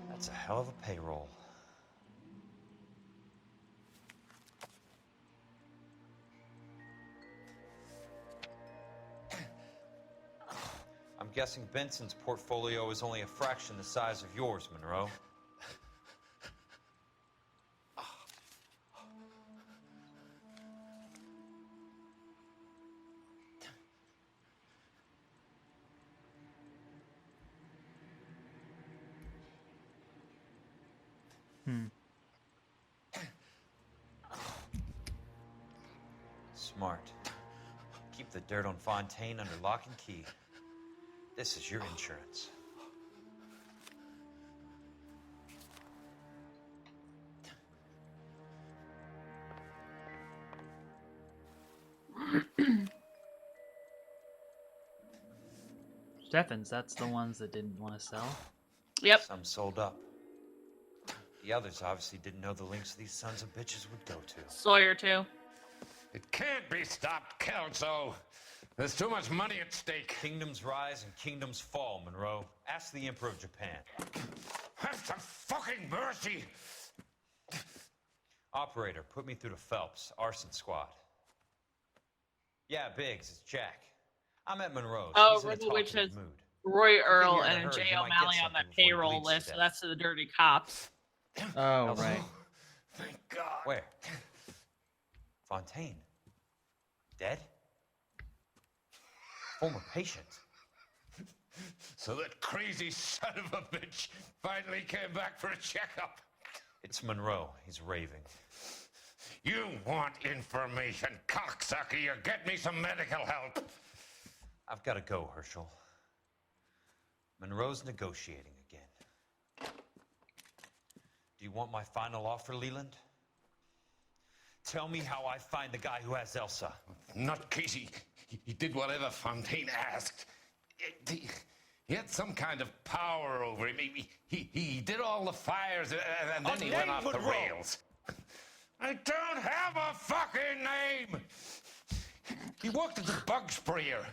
That's a hell of a payroll. guessing Benson's portfolio is only a fraction the size of yours, Monroe. Smart. Keep the dirt on Fontaine under lock and key. This is your insurance. Steffens, that's the ones that didn't want to sell. Yep. Some sold up. The others obviously didn't know the links these sons of bitches would go to. Sawyer too. It can't be stopped, Kelso. There's too much money at stake. Kingdoms rise and kingdoms fall, Monroe. Ask the Emperor of Japan. Have some fucking mercy! Operator, put me through to Phelps, arson squad. Yeah, Biggs, it's Jack. I'm at Monroe's. Oh, He's in a Rebel Witch has talkative mood. Roy Earl here in a and hurry, Jay you might get O'Malley on something that before he payroll bleeds to list, so death. that's the dirty cops. Oh, right. Thank God. Where? Fontaine. Dead? Former patient. So that crazy son of a bitch finally came back for a checkup. It's Monroe. He's raving. You want information, cocksucker. You get me some medical help. I've got to go, Herschel. Monroe's negotiating again. Do you want my final offer, Leland? Tell me how I find the guy who has Elsa. Not Casey. He did whatever Fontaine asked. He had some kind of power over him. He did all the fires, and then he went off the rails. I don't have a fucking name! He worked as a bug sprayer.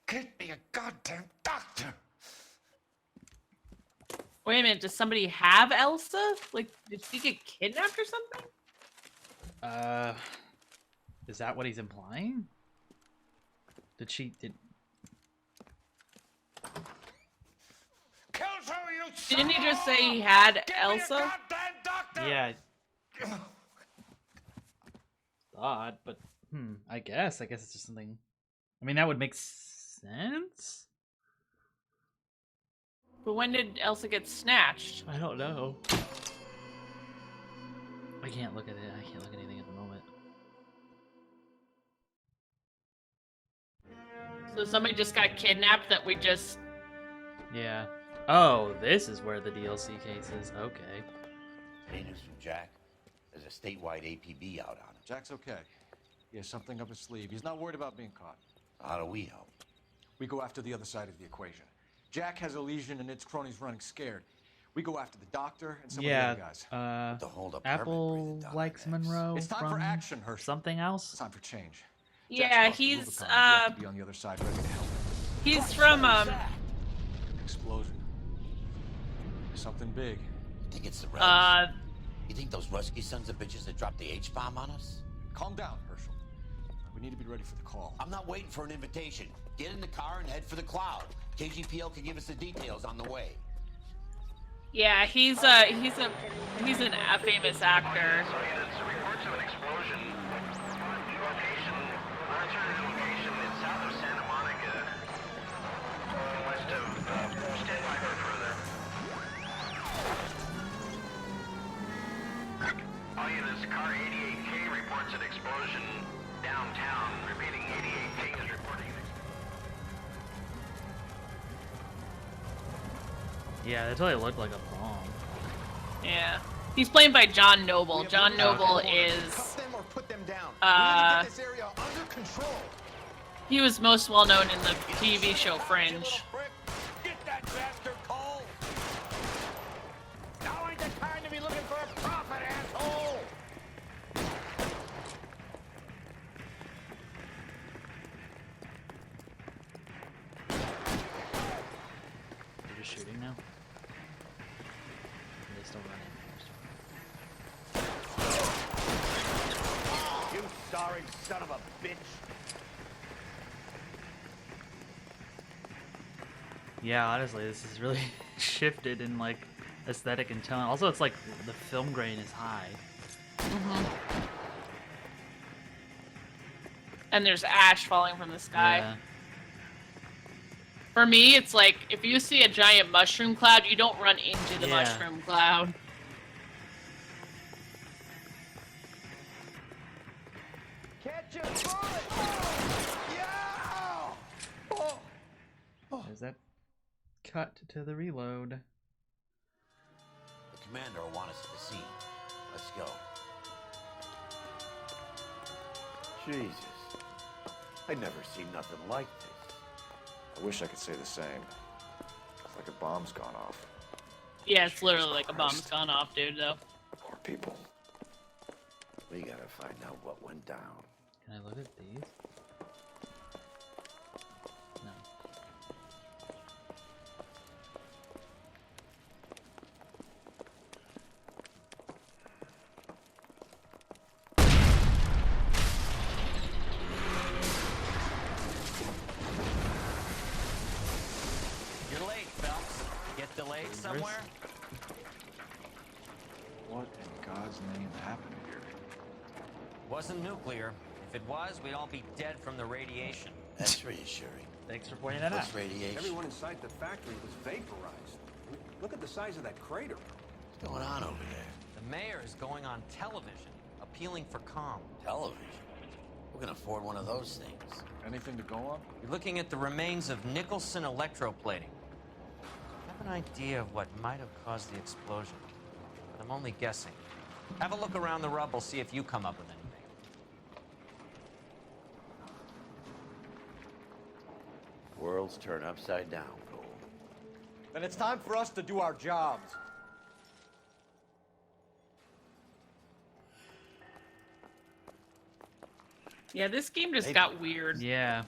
Get me a goddamn doctor! Wait a minute, does somebody have Elsa? Like, did she get kidnapped or something? Is that what he's implying? Did Kelso, you Didn't he just say he had Elsa? Yeah. Odd, but I guess it's just something. I mean, that would make sense. But when did Elsa get snatched? I don't know. I can't look at it. I can't look at anything at the moment. So somebody just got kidnapped that we just... Yeah. Oh, this is where the DLC case is. Okay. Any news from Jack? There's a statewide APB out on him. Jack's okay. He has something up his sleeve. He's not worried about being caught. How do we help? We go after the other side of the equation. Jack has a legion and its cronies running scared. We go after the doctor and some of the other guys. The hold-up Apple likes Monroe. It's time from for action, Herschel. Something else? It's time for change. Yeah, Jack's he's, crossed the Rubicon. We have to be on the other side, ready to help. He's from, Explosion. Something big. You think it's the Rebs? You think those Rusky sons of bitches that dropped the H-bomb on us? Calm down, Herschel. We need to be ready for the call. I'm not waiting for an invitation. Get in the car and head for the cloud. KGPL can give us the details on the way. yeah, he's a famous actor. Reports of an explosion. Alternative location is south of Santa Monica, west of, stand by for further. All units, car 88K reports an explosion downtown. Repeating, 88K is reporting an explosion. Yeah, that totally looked like a bomb. Yeah. He's played by John Noble. John Noble is... Cut them or put them down. Uh, We need to get this area under control. he was most well known in the TV show Fringe. Get that bastard, Cole! Now ain't the time to be looking for a profit, asshole! They're just shooting now? Are they still running? You sorry son of a bitch! Yeah, honestly, this is really shifted in like aesthetic and tone. Also, it's like the film grain is high. And there's ash falling from the sky. Yeah. For me, it's like if you see a giant mushroom cloud, you don't run into the Yeah. mushroom cloud. Catch a bullet! Yeah! There's that cut to the reload. The commander will want us at the scene. Let's go. Jesus. I never seen nothing like this. I wish I could say the same. It's like a bomb's gone off. Yeah, it's literally like a bomb's gone off, dude, though. Poor people. We gotta find out what went down. Can I look at these? No. You're late, Phelps. Get delayed somewhere? What in God's name happened here? Wasn't nuclear. If it was, we'd all be dead from the radiation. That's reassuring. Thanks for pointing that out. What's radiation? Everyone inside the factory was vaporized. Look at the size of that crater. What's going on over there? The mayor is going on television, appealing for calm. Television. Who can afford one of those things? Anything to go on? You're looking at the remains of Nicholson electroplating. I have an idea of what might have caused the explosion, but I'm only guessing. Have a look around the rubble, see if you come up with anything. Worlds turn upside down, Cole. Then it's time for us to do our jobs. Yeah, this game just got weird. Yeah.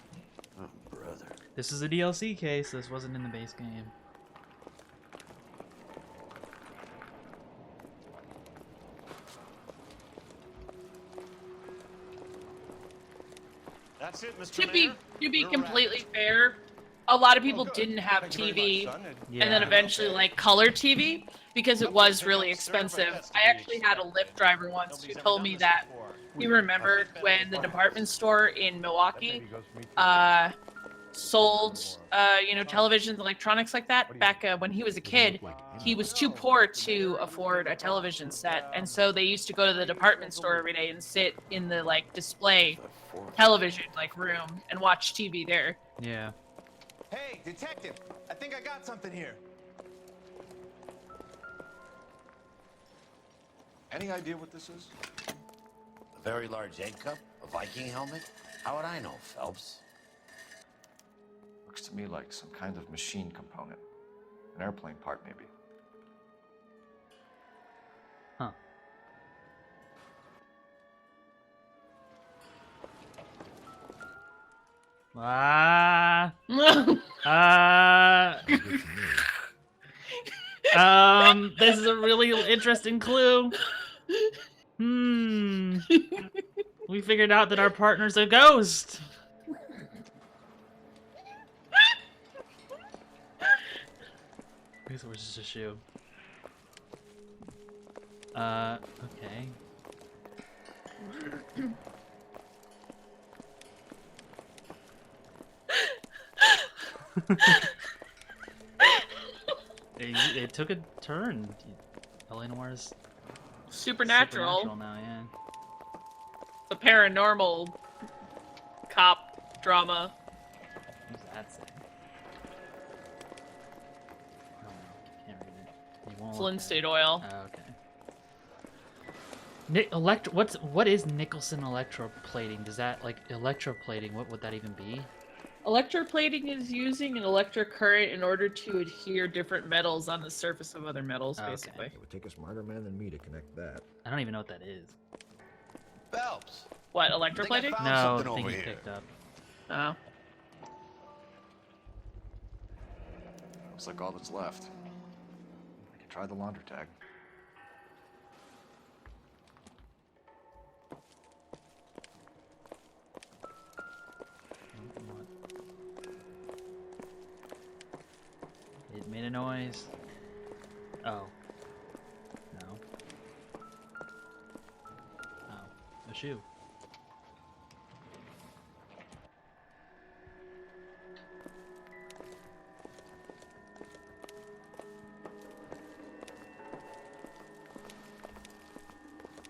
Oh, brother. This is a DLC case. This wasn't in the base game. That's it, Mr. To be completely fair, a lot of people didn't have TV, and then eventually like color TV because it was really expensive. I actually had a Lyft driver once who told me that he remembered when the department store in Milwaukee sold televisions, electronics like that back when he was a kid. He was too poor to afford a television set, and so they used to go to the department store every day and sit in the like display television like room and watch TV there. Yeah. Hey, detective! I think I got something here. Any idea what this is? A very large egg cup? A Viking helmet? How would I know, Phelps? Looks to me like some kind of machine component. An airplane part, maybe. Huh. This is a really interesting clue. We figured out that our partner's a ghost. This was just a shoe. Okay. It took a turn. LA Noire's Supernatural now, yeah. The paranormal cop drama. What's that say? Oh, can't read it. You won't look Flint oil. at it. Oh, okay. What is Nicholson electroplating? Does that like electroplating? What would that even be? Electroplating is using an electric current in order to adhere different metals on the surface of other metals, basically. It would take a smarter man than me to connect that. I don't even know what that is. Phelps. What, electroplating? No, the thing he picked up. Oh. Looks like all that's left. I can try the laundry tag. staircase? Oh. No. Oh. A shoe.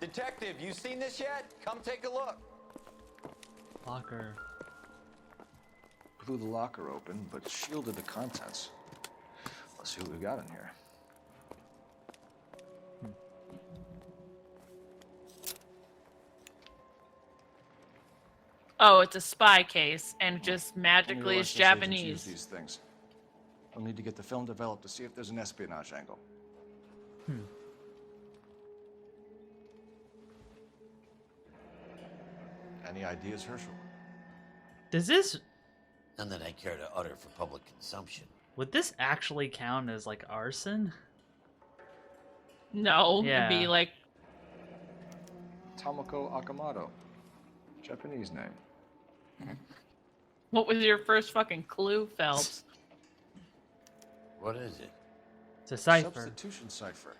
Detective, you seen this yet? Come take a look. Locker. Blew the locker open, but shielded the contents. Let's see what we got in here. Oh, it's a spy case, and just Only magically US is agents use Japanese. these things. We'll need to get the film developed to see if there's an espionage angle. Any ideas, Herschel? Does this... None that I care to utter for public consumption. Would this actually count as, like, arson? No, Yeah. it'd be like Tomoko Akamoto. Japanese name. what was your first fucking clue, Phelps? What is it? It's a cipher. Substitution cipher.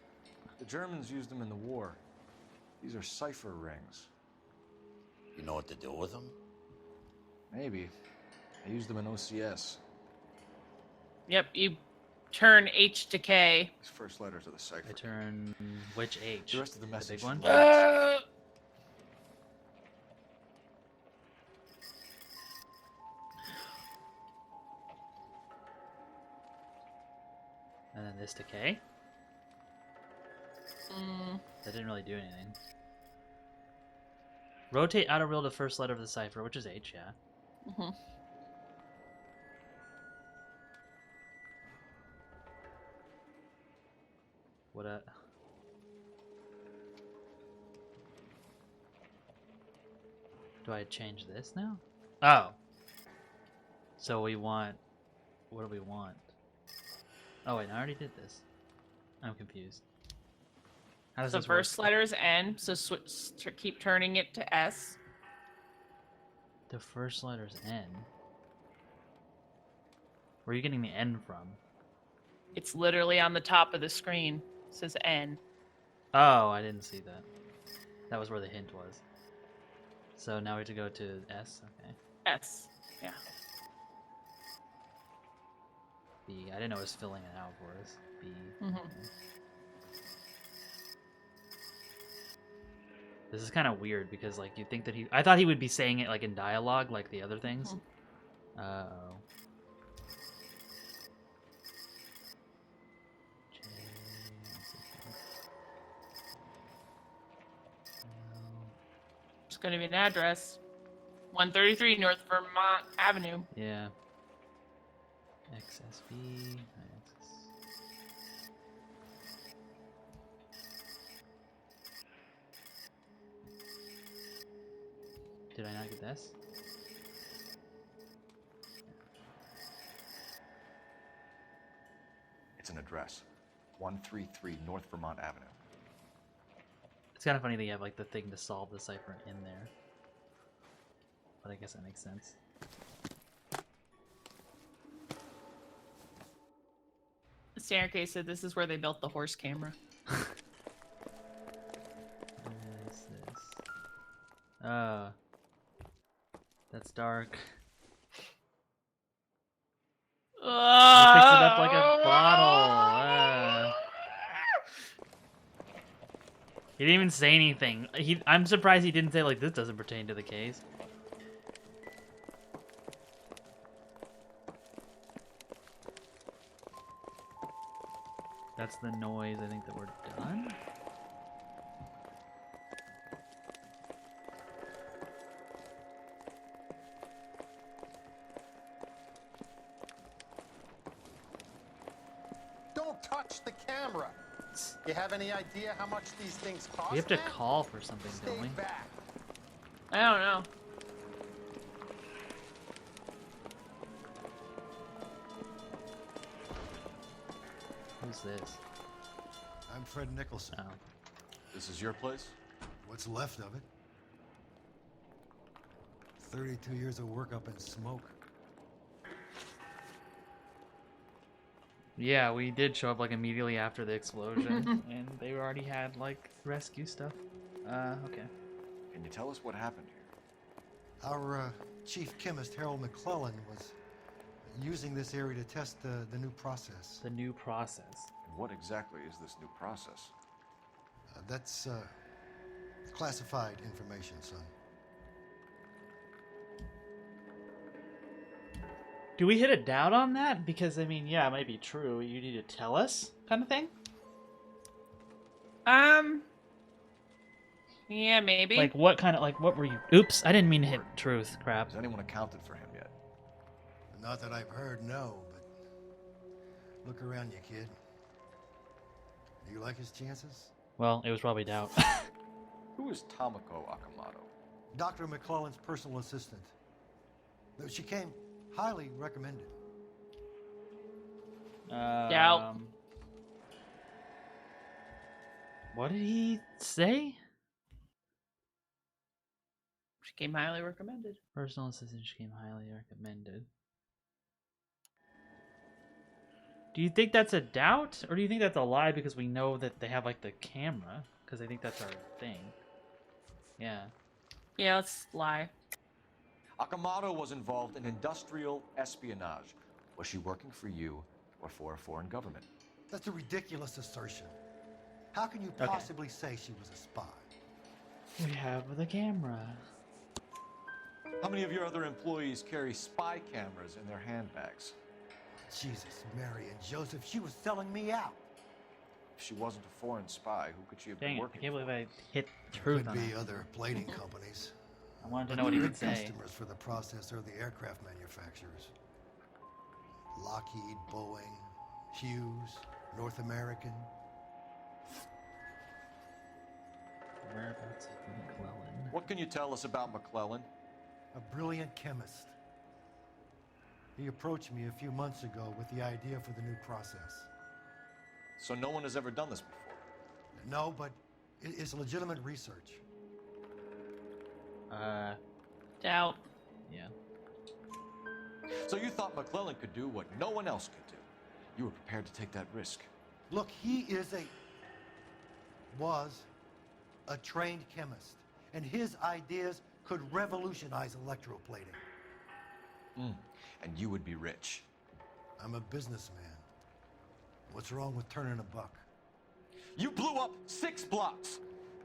The Germans used them in the war. These are cipher rings. You know what to do with them? Maybe. I used them in OCS. Yep, you turn H to K. These first letters of the cipher. I turn which H? The rest of the message. big one? And then this to K? That didn't really do anything. Rotate outer wheel to first letter of the cipher, which is H, yeah. What a... Do I change this now? Oh. So we want... What do we want? Oh wait, I already did this. I'm confused. How does So this work? first letter's N, so keep turning it to S. The first letter's N. Where are you getting the N from? It's literally on the top of the screen. It says N. Oh, I didn't see that. That was where the hint was. So now we have to go to S, okay. S, yeah. B, I didn't know it was filling it out for us. B. Mhm. Okay. This is kind of weird because, like, you think that I thought he would be saying it, like, in dialogue, like the other things. Uh-oh. It's going to be an address. 133 North Vermont Avenue. Yeah. XSV. Did I not get this? It's an address. 133 North Vermont Avenue. It's kind of funny that you have, like, the thing to solve the cipher in there. But I guess that makes sense. The staircase said this is where they built the horse camera. What is this? That's dark. He picks it up like a bottle. He didn't even say anything. I'm surprised he didn't say, like, this doesn't pertain to the case. That's the noise. I think that we're done. Don't touch the camera. You have any idea how much these things cost? We have to man? call for something, don't we? Back. I don't know. Who's this? I'm Fred Nicholson. Oh. This is your place? What's left of it? 32 years of work up in smoke. Yeah, we did show up like immediately after the explosion, and they already had like rescue stuff. Okay. Can you tell us what happened here? Our chief chemist, Harold McClellan, was using this area to test the new process. The new process. And what exactly is this new process? That's classified information, son. Do we hit a doubt on that? Because I mean, yeah, it might be true. You need to tell us, kind of thing. Yeah, maybe. Like what kind of what were you? Oops, I didn't mean to hit truth. Crap. Has anyone accounted for him yet? Not that I've heard, no, but look around you, kid. Do you like his chances? Well, it was probably doubt. Who is Tomoko Akamoto? Dr. McClellan's personal assistant. She came highly recommended. Doubt. What did he say? She came highly recommended. Personal assistant came highly recommended. Do you think that's a doubt, or do you think that's a lie because we know that they have like the camera? Because I think that's our thing. Yeah. Yeah, let's lie. Akamoto was involved in industrial espionage. Was she working for you or for a foreign government? That's a ridiculous assertion. How can you possibly say she was a spy? We have the camera. How many of your other employees carry spy cameras in their handbags? Jesus, Mary and Joseph, she was selling me out. If she wasn't a foreign spy, who could she have Dang been it, I working can't for? believe I hit truth on Could be that. other plating companies. I wanted to But know what the he big would say. customers for the process are the aircraft manufacturers. Lockheed, Boeing, Hughes, North American. Whereabouts is McClellan? What can you tell us about McClellan? A brilliant chemist. He approached me a few months ago with the idea for the new process. So no one has ever done this before? No, but it's legitimate research. Doubt. Yeah. So you thought McClellan could do what no one else could do. You were prepared to take that risk. Look, he was a trained chemist, and his ideas could revolutionize electroplating. And you would be rich. I'm a businessman. What's wrong with turning a buck? You blew up 6 blocks.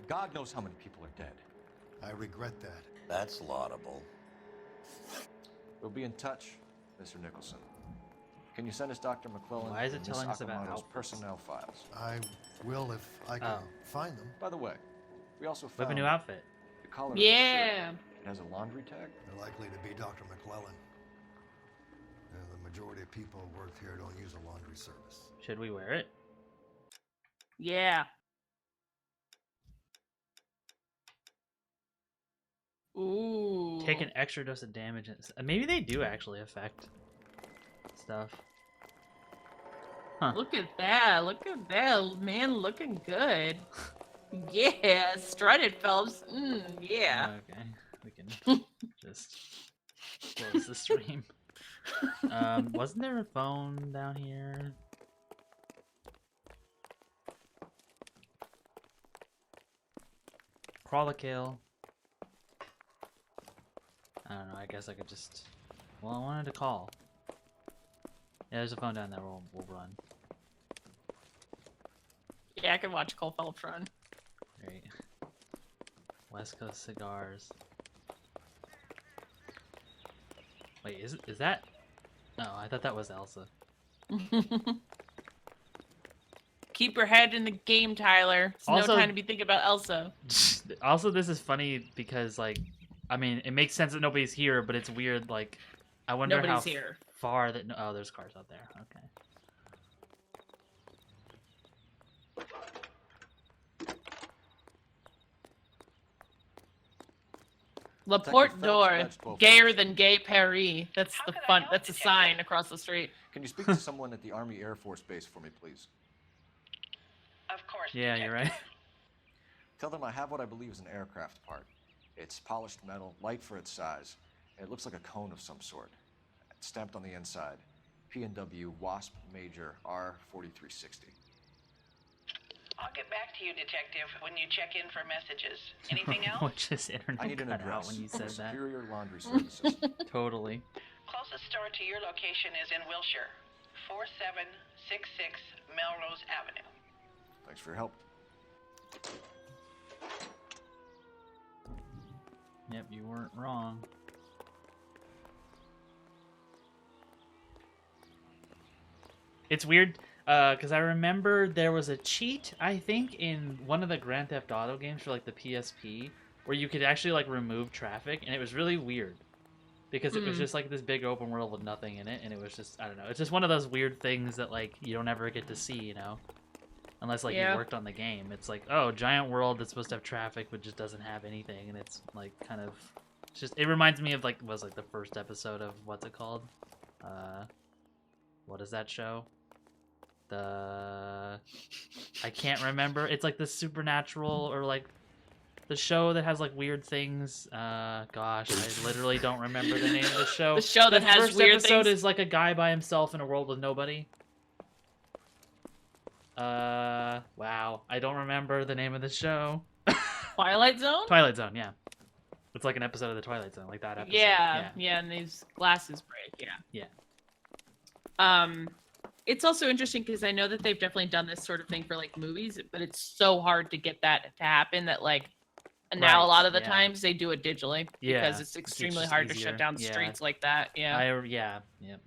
God knows how many people are dead. I regret that. That's laudable. We'll be in touch, Mr. Nicholson. Can you send us Dr. McClellan Why is it and telling Miss us about Akamoto's outputs? personnel files? I will if I can find them. By the way, we also We have a found new outfit. the collar of the Yeah. shirt. It has a laundry tag. They're likely to be Dr. McClellan. The majority of people who work here don't use a laundry service. Should we wear it? Yeah. Ooh. Take an extra dose of damage. Maybe they do actually affect stuff. Huh. Look at that. Look at that. Man looking good. Yeah. Strutted, Phelps. Yeah. Okay. We can just close the stream. Wasn't there a phone down here? Crawl a kill. I don't know, I guess I could just... Well, I wanted to call. Yeah, there's a phone down there, we'll run. Yeah, I can watch Cole Phelps run. Great. West Coast Cigars. Wait, is that... No, I thought that was Elsa. Keep your head in the game, Tyler. It's Also- no time to be thinking about Elsa. Also, this is funny because, like, I mean, it makes sense that nobody's here, but it's weird, like, I wonder Nobody's how here. far that... Oh, there's cars out there. Okay. La Porte d'Or, gayer than Gay Paris. That's the fun. That's a sign across the street. Can you speak to someone at the Army Air Force Base for me, please? Of course. Yeah, you're right. Tell them I have what I believe is an aircraft part. It's polished metal, light for its size. It looks like a cone of some sort. It's stamped on the inside. P&W Wasp Major R4360. I'll get back to you, Detective, when you check in for messages. Anything else? Which is internet I need an cut out address when you for said that. Superior Laundry Services. Totally. Closest store to your location is in Wilshire, 4766 Melrose Avenue. Thanks for your help. Yep, you weren't wrong. It's weird, because I remember there was a cheat, I think, in one of the Grand Theft Auto games for, like, the PSP, where you could actually, like, remove traffic, and it was really weird. Because it was just, like, this big open world with nothing in it, and it was just, I don't know, it's just one of those weird things that, like, you don't ever get to see, you know? Unless, like, you worked on the game. It's like, oh, giant world that's supposed to have traffic, but just doesn't have anything, and it's, like, kind of... It's just, it reminds me of, like, was, like, the first episode of, what's it called? What is that show? I can't remember. It's like the supernatural, or like the show that has like weird things. Gosh, I literally don't remember the name of the show. The show that has first weird episode things? is like a guy by himself in a world with nobody. Wow, I don't remember the name of the show. Twilight Zone? Twilight Zone, yeah. It's like an episode of the Twilight Zone, like that episode. Yeah, and these glasses break, yeah. It's also interesting because I know that they've definitely done this sort of thing for like movies, but it's so hard to get that to happen that like now a lot of the times they do it digitally because it's extremely hard to shut down streets like that. Yeah. Yep.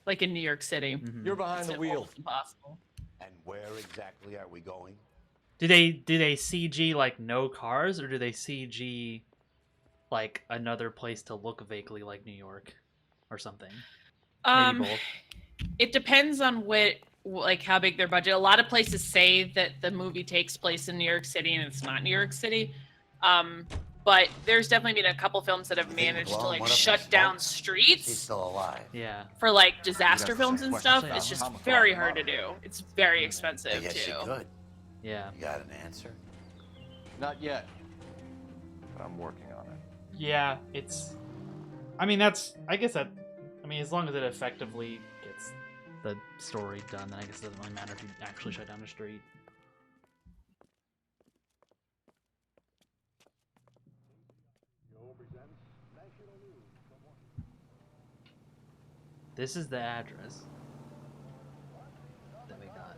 Like in New York City. You're behind the wheel. Impossible. And where exactly are we going? Do they CG like no cars, or do they CG like another place to look vaguely like New York or something? Maybe both. It depends on like how big their budget. A lot of places say that the movie takes place in New York City and it's not New York City. But there's definitely been a couple films that have managed to like shut down streets. She's still alive. Yeah. For like disaster films and stuff. It's just very hard to do. It's very expensive I guess too. you could. Yeah. You got an answer? Not yet, but I'm working on it. Yeah, it's... I mean, that's... I guess that... I mean, as long as it effectively gets the story done, then I guess it doesn't really matter if you actually shut down a street. This is the address that we got.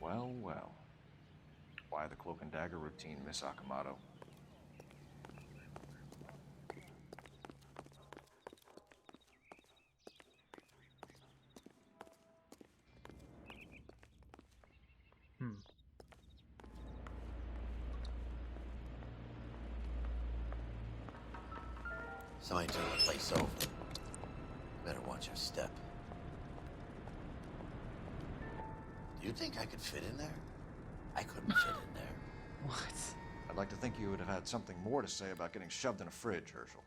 Well, well. Why the cloak and dagger routine, Miss Akamoto? Somebody turn the place over. Better watch your step. Do you think I could fit in there? I couldn't fit in there. What? I'd like to think you would have had something more to say about getting shoved in a fridge, Herschel.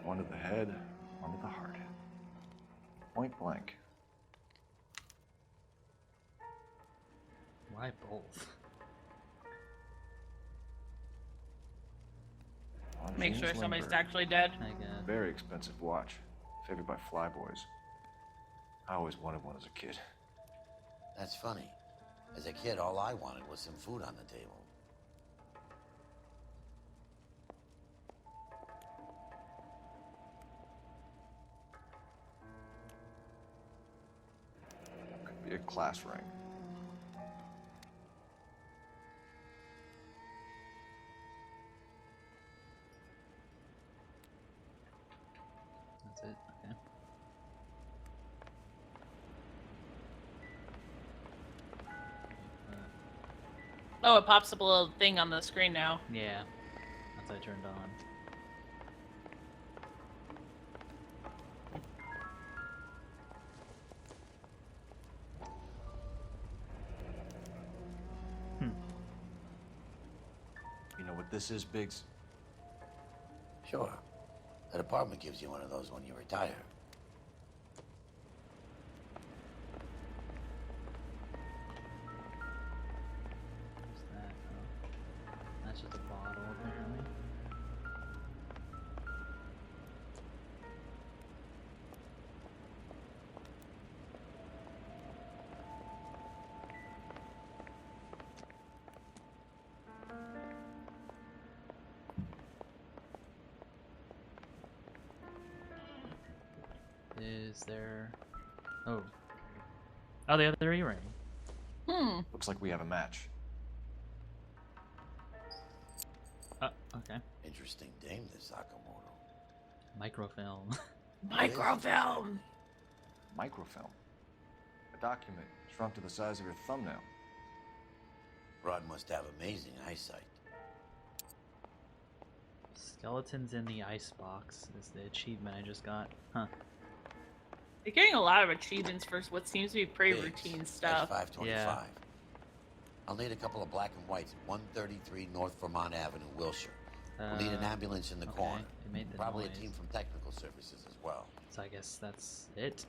One to the head, one to the heart. Point blank. Why both? Make sure somebody's actually dead. Very expensive watch. Favored by flyboys. I always wanted one as a kid. That's funny. As a kid, all I wanted was some food on the table. Could be a class ring. That's it. Okay. Oh, it pops up a little thing on the screen now. Yeah, that's what I turned on. You know what this is, Biggs? Sure. The department gives you one of those when you retire. It's just a bottle, apparently. Is there... Oh. Oh, the other E-ring. Looks like we have a match. Okay. Interesting dame, this Akamoto. Microfilm. Microfilm! Microfilm. A document shrunk to the size of your thumbnail. Rod must have amazing eyesight. Skeletons in the icebox is the achievement I just got. Huh. You're getting a lot of achievements for what seems to be pretty Biggs, routine stuff. That's 525. Yeah. I'll need a couple of black and whites at 133 North Vermont Avenue, Wilshire. We'll need an ambulance in the corner. It made the Probably noise. a team from technical services as well. So I guess that's it.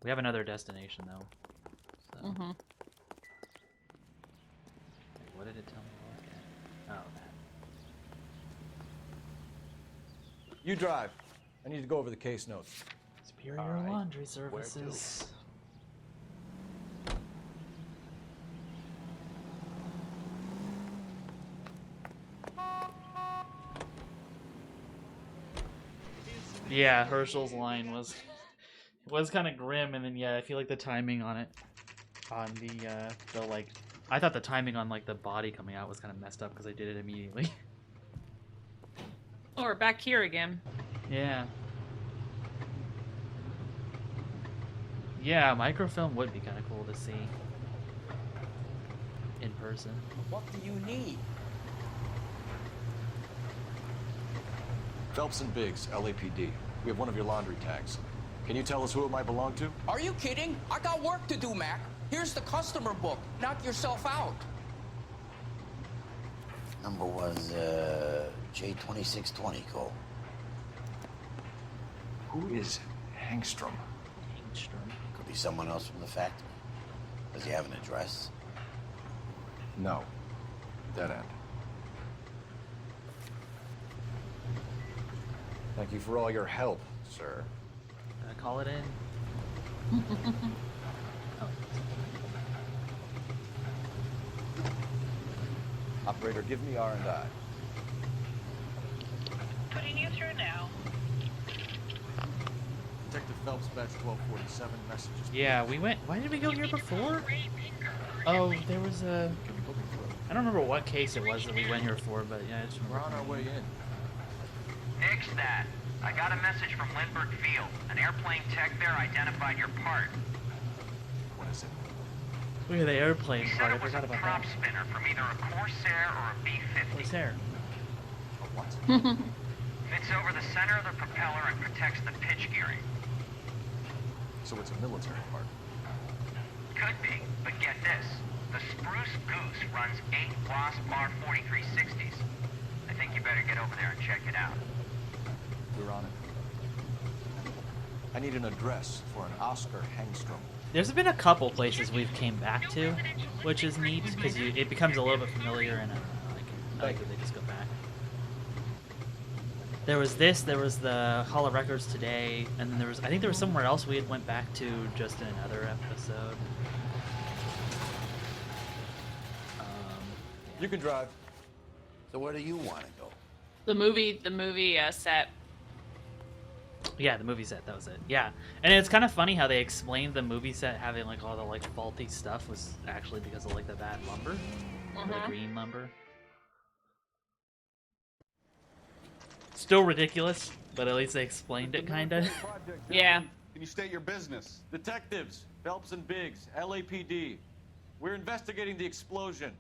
We have another destination though. So. Mm-hmm. Wait, what did it tell me to look at? Oh, that. You drive. I need to go over the case notes. Superior Laundry Services. Yeah, Herschel's line was kind of grim, and then yeah, I feel like the timing on it, on the like, I thought the timing on like the body coming out was kind of messed up because I did it immediately. Oh, we're back here again. Yeah. Yeah, microfilm would be kind of cool to see in person. What do you need? Phelps and Biggs, LAPD. We have one of your laundry tags. Can you tell us who it might belong to? Are you kidding? I got work to do, Mac. Here's the customer book. Knock yourself out. Number was, J2620, Cole. Who is Hangstrom? Hangstrom? Could be someone else from the factory. Does he have an address? No. Dead end. Thank you for all your help, sir. Can I call it in? Oh. Operator, give me R&I. Putting you through now. Detective Phelps, badge 1247, messages. Yeah, we went. Why did we go here before? Oh, there was a. I don't remember what case it was that we went here for, but yeah, I just remember. We're on our way in. Nix that. I got a message from Lindbergh Field. An airplane tech there identified your part. What is it? Look at the airplane He part. said I it was a forgot about prop that. spinner from either a Corsair or a B-50. Corsair. A what? Fits over the center of the propeller and protects the pitch gearing. So it's a military part. Could be, but get this. The Spruce Goose runs 8 Wasp R4360s. I think you better get over there and check it out. We're on it. I need an address for an Oscar Hangstrom. There's been a couple places we've came back to, which is neat because it becomes a little bit familiar and I like that they just go back. There was this. There was the Hall of Records today, and then I think there was somewhere else we had went back to just in another episode. You can drive. So where do you want to go? The movie set. Yeah, the movie set, that was it. Yeah. And it's kind of funny how they explained the movie set having like all the like faulty stuff was actually because of like the bad lumber. Or the green lumber. Still ridiculous, but at least they explained it kinda. Yeah. Can you state your business? Detectives, Phelps and Biggs, LAPD. We're investigating the explosion.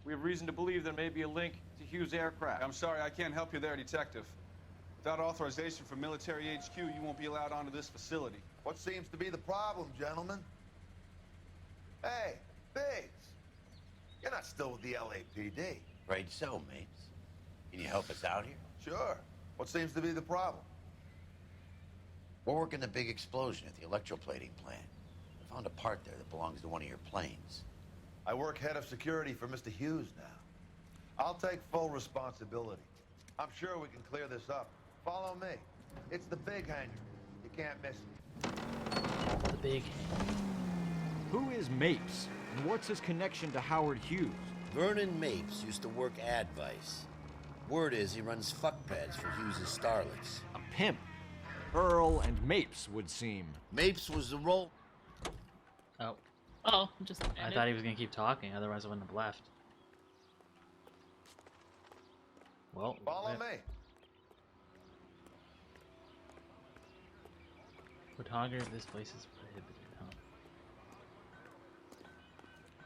We have reason to believe there may be a link to Hughes' aircraft. I'm sorry, I can't help you there, Detective. Without authorization from Military HQ, you won't be allowed onto this facility. What seems to be the problem, gentlemen? Hey, Biggs. You're not still with the LAPD. Afraid so, mates. Can you help us out here? Sure. What seems to be the problem? We're working the big explosion at the electroplating plant. I found a part there that belongs to one of your planes. I work head of security for Mr. Hughes now. I'll take full responsibility. I'm sure we can clear this up. Follow me. It's the big hangar. You can't miss it. The big. Who is Mapes, and what's his connection to Howard Hughes? Vernon Mapes used to work Advice. Word is he runs fuck pads for Hughes' starlets. A pimp. Earl and Mapes would seem. Mapes was the role. Oh. Oh, just. I thought he was gonna keep talking, otherwise I wouldn't have left. Well, follow me. Photography of this place is prohibited, huh?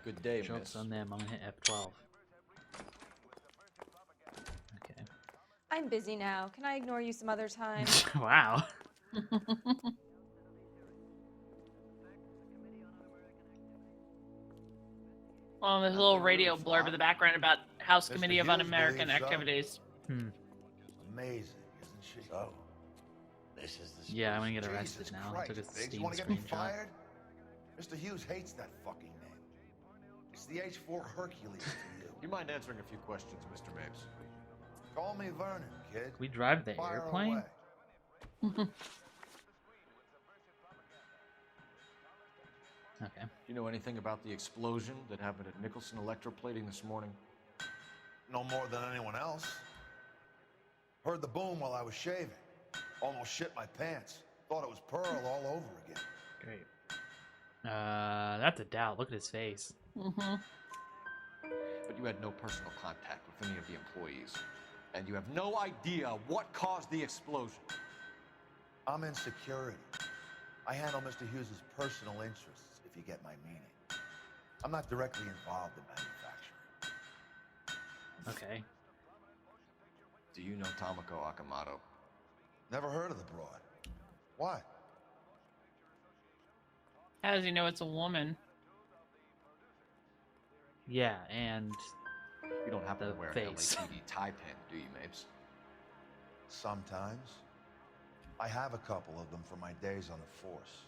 Good day, Jokes miss. on them. I'm gonna hit F12. Okay. I'm busy now. Can I ignore you some other time? Wow. Well, there's a little radio blurb in the background about House Mr. Committee of Hughes Un-American believes so. Activities. Amazing, isn't she? So, this is the Yeah, I'm gonna get Jesus arrested now. I Christ, took a Biggs, Steam you wanna get me screenshot. fired? Mr. Hughes hates that fucking name. It's the H4 Hercules to you. You mind answering a few questions, Mr. Mapes? Call me Vernon, kid. We drive the Fire airplane? away. Okay. You know anything about the explosion that happened at Nicholson Electroplating this morning? No more than anyone else. Heard the boom while I was shaving. Almost shit my pants. Thought it was Pearl all over again. Great. That's a doubt. Look at his face. Mm-hmm. But you had no personal contact with any of the employees. And you have no idea what caused the explosion. I'm in security. I handle Mr. Hughes' personal interests, if you get my meaning. I'm not directly involved in manufacturing. Okay. Do you know Tomoko Akamoto? Never heard of the broad. Why? How does he know it's a woman? Yeah, and You don't happen the to wear face. an LAPD tie pin, do you, Mapes? Sometimes. I have a couple of them from my days on the force.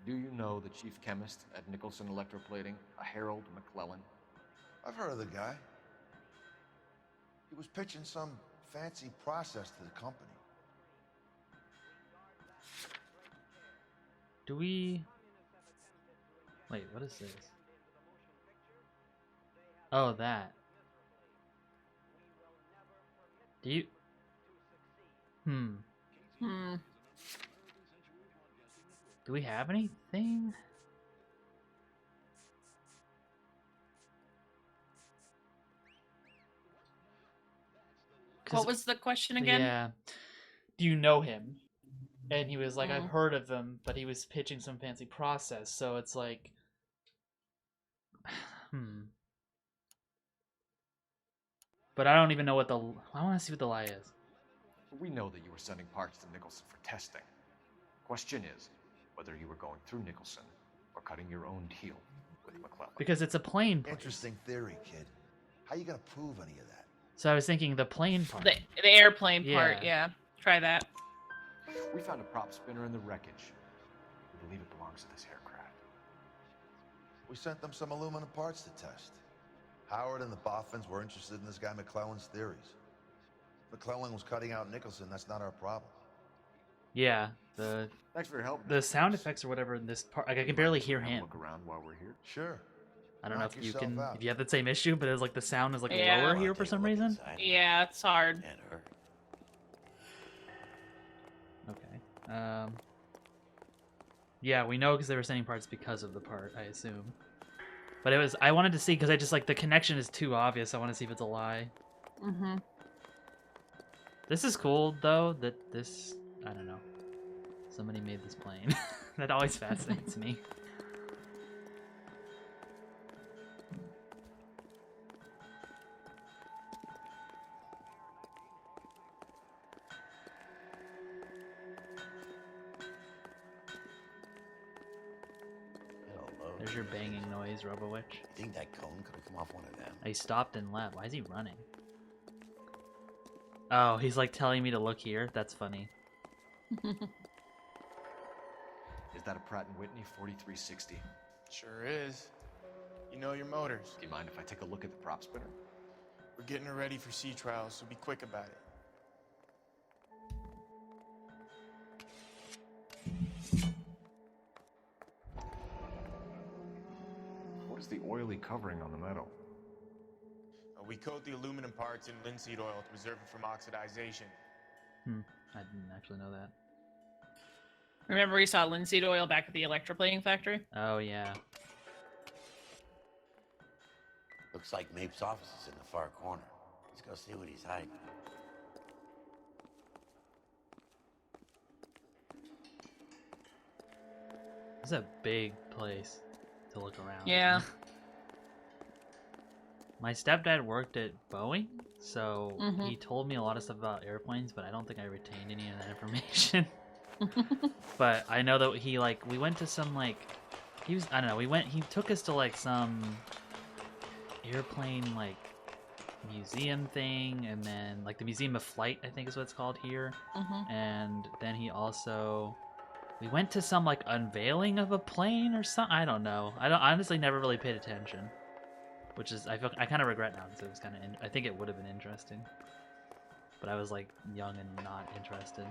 Do you know the chief chemist at Nicholson Electroplating, a Harold McClellan? I've heard of the guy. He was pitching some fancy process to the company. Do we... Wait, what is this? Oh, that. Do you... Hmm. Do we have anything? What was the question again? Yeah. Do you know him? And he was like, Mm. I've heard of him, but he was pitching some fancy process, so it's like... But I don't even know what the... I want to see what the lie is. We know that you were sending parts to Nicholson for testing. Question is whether you were going through Nicholson or cutting your own deal with McClellan. Because it's a plane place. Interesting theory, kid. How you gonna prove any of that? So I was thinking the plane part. The airplane part, yeah. Try that. We found a prop spinner in the wreckage. We believe it belongs to this aircraft. We sent them some aluminum parts to test. Howard and the Boffins were interested in this guy McClellan's theories. McClellan was cutting out Nicholson. That's not our problem. Yeah, the... Thanks for your help. The sound effects or whatever in this part... Like, I can barely hear him. Look around while we're here. Sure. I don't know Knock if you yourself can... out. If you have the same issue, but it's like the sound is like Yeah. lower here for some reason. Yeah, it's hard. Okay. Yeah, we know because they were sending parts because of the part, I assume. But it was... I wanted to see, because I just, like, the connection is too obvious. I want to see if it's a lie. Mm-hmm. This is cool, though, that this... I don't know. Somebody made this plane. That always fascinates me. There's your banging noise, Robowitch. I think that cone could have come off one of them. He stopped and left. Why is he running? Oh, he's like telling me to look here? That's funny. Is Is that a Pratt & Whitney 4360? Sure is. You know your motors. Do you mind if I take a look at the prop spinner? We're getting her ready for sea trials, so be quick about it. What is the oily covering on the metal? We coat the aluminum parts in linseed oil to preserve it from oxidization. I didn't actually know that. Remember we saw linseed oil back at the electroplating factory? Oh, yeah. Looks like Mape's office is in the far corner. Let's go see what he's hiding. It's a big place to look around. Yeah. My stepdad worked at Boeing, so Mhm. he told me a lot of stuff about airplanes, but I don't think I retained any of that information. But I know that he, like, we went to some, like, he took us to, like, some airplane, like, museum thing, and then, like, the Museum of Flight, I think is what it's called here. And then we went to some, like, unveiling of a plane or something. I don't know. I honestly never really paid attention. Which is, I kind of regret now, because it was kind of, I think it would have been interesting. But I was, like, young and not interested.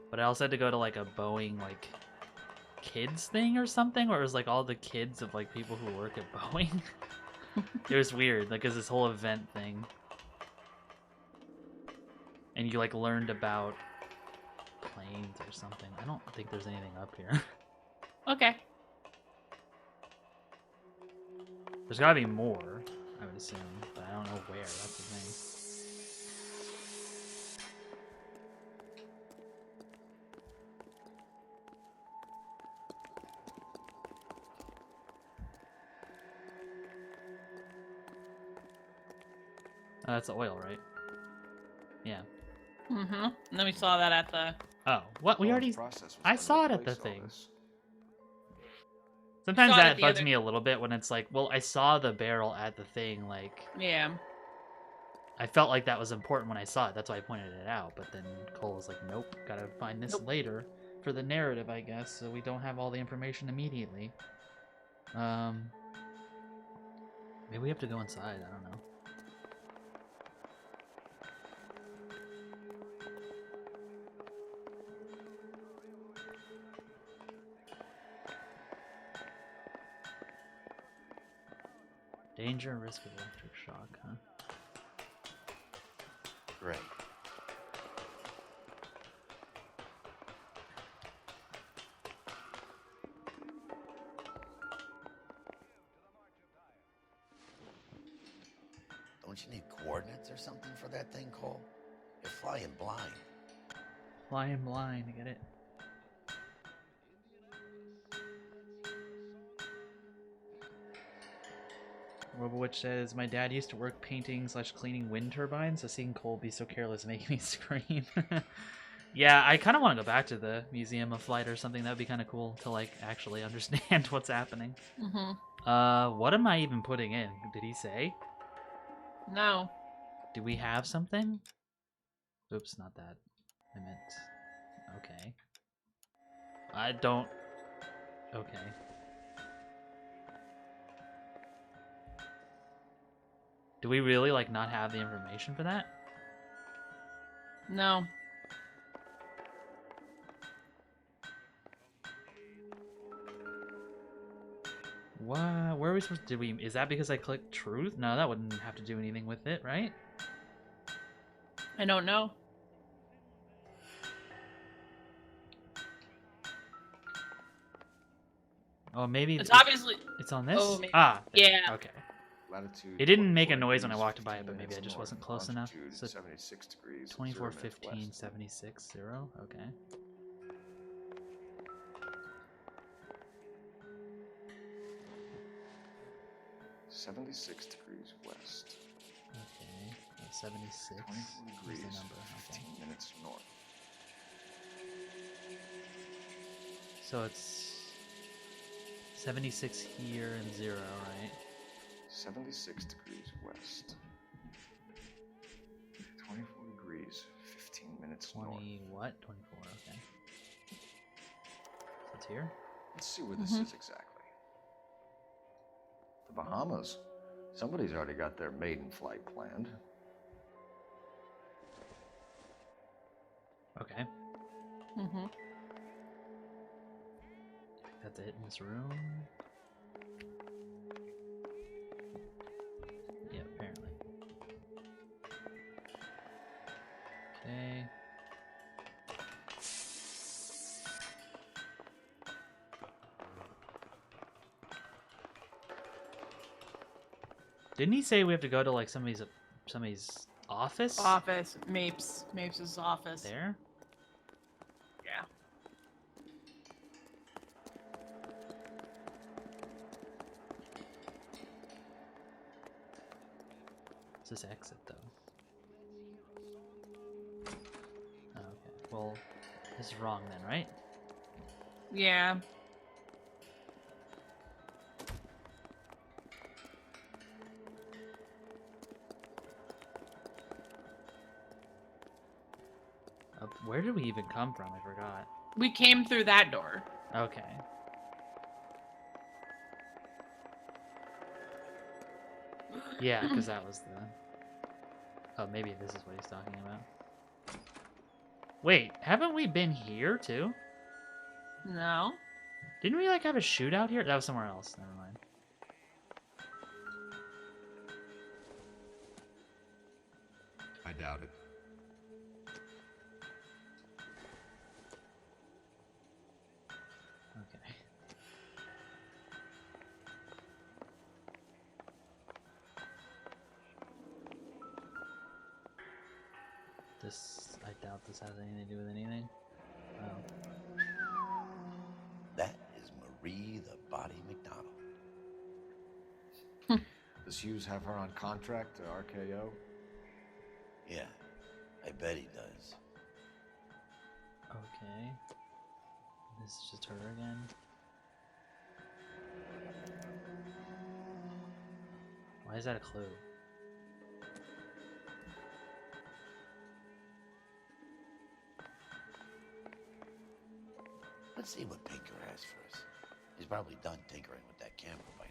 But I also had to go to, like, a Boeing, like, kids thing or something, where it was, like, all the kids of, like, people who work at Boeing. It was weird, like, it was this whole event thing. And you, like, learned about planes or something. I don't think there's anything up here. Okay. There's gotta be more, I would assume, but I don't know where, that's the thing. That's the oil, right? Yeah. And then we saw that at the... Oh, what? We already... I saw it at the thing. Sometimes Saw it at that the bugs other- me a little bit when it's like, well, I saw the barrel at the thing, like... Yeah. I felt like that was important when I saw it, that's why I pointed it out, but then Cole was like, nope, gotta find this later for the narrative, I guess, so we don't have all the information immediately. Maybe we have to go inside, I don't know. Danger and risk of electric shock, huh? Great. Don't you need coordinates or something for that thing, Cole? You're flying blind. Flying blind, I get it. Robowitch says, my dad used to work painting / cleaning wind turbines, so seeing Cole be so careless making me scream. Yeah, I kind of want to go back to the Museum of Flight or something. That would be kind of cool to, like, actually understand what's happening. What am I even putting in? Did he say? No. Do we have something? Oops, not that. I meant... Okay. I don't... Okay. Do we really, like, not have the information for that? No. What? Where are we supposed to... Is that because I clicked truth? No, that wouldn't have to do anything with it, right? I don't know. Oh, maybe... It's obviously... It's on this? Oh, maybe. Ah, there. Yeah. Okay. Latitude It didn't make a 24 noise when I degrees, walked by it, 15 but maybe I minutes just north, wasn't close enough. longitude So 76 degrees, 24, 0 minutes 15, west. 76, 0. Okay. $76 degrees west. Okay. 76 24 is degrees, the number. 15 Okay. minutes north. So it's 76 here and 0, right? 76 degrees west. 24 degrees, 15 minutes 20 north. what? 24, okay. It's here? Let's see where this is exactly. The Bahamas. Somebody's already got their maiden flight planned. Okay. Mm-hmm. That's it in this room. Yeah, apparently. Okay. Didn't he say we have to go to like somebody's office? Office. Mapes' office. There? Yeah. What's this exit though? Oh, okay. Well, this is wrong then, right? Yeah. Where did we even come from? I forgot. We came through that door. Okay. Yeah, because that was the... Oh, maybe this is what he's talking about. Wait, haven't we been here too? No. Didn't we like have a shootout here? That was somewhere else. Never mind. I doubt it. Okay. This, I doubt this has anything to do with anything. Oh. That is Marie the Body McDonald. Does Hughes have her on contract to RKO? Yeah, I bet he does. Okay. This is just her again. Why is that a clue? Let's see what Pinker has for us. He's probably done tinkering with that camera by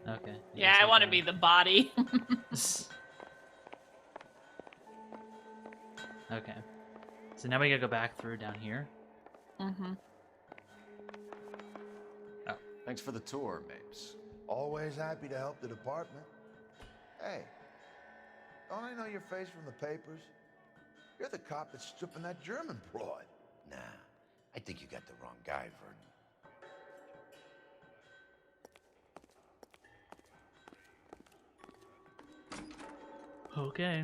now. Okay. Yeah, I want to be the body. Okay. So now we gotta go back through down here. Mm-hmm. Oh. Thanks for the tour, Mapes. Always happy to help the department. Hey, don't I know your face from the papers? You're the cop that's stripping that German broad. Nah, I think you got the wrong guy, Vernon. Okay.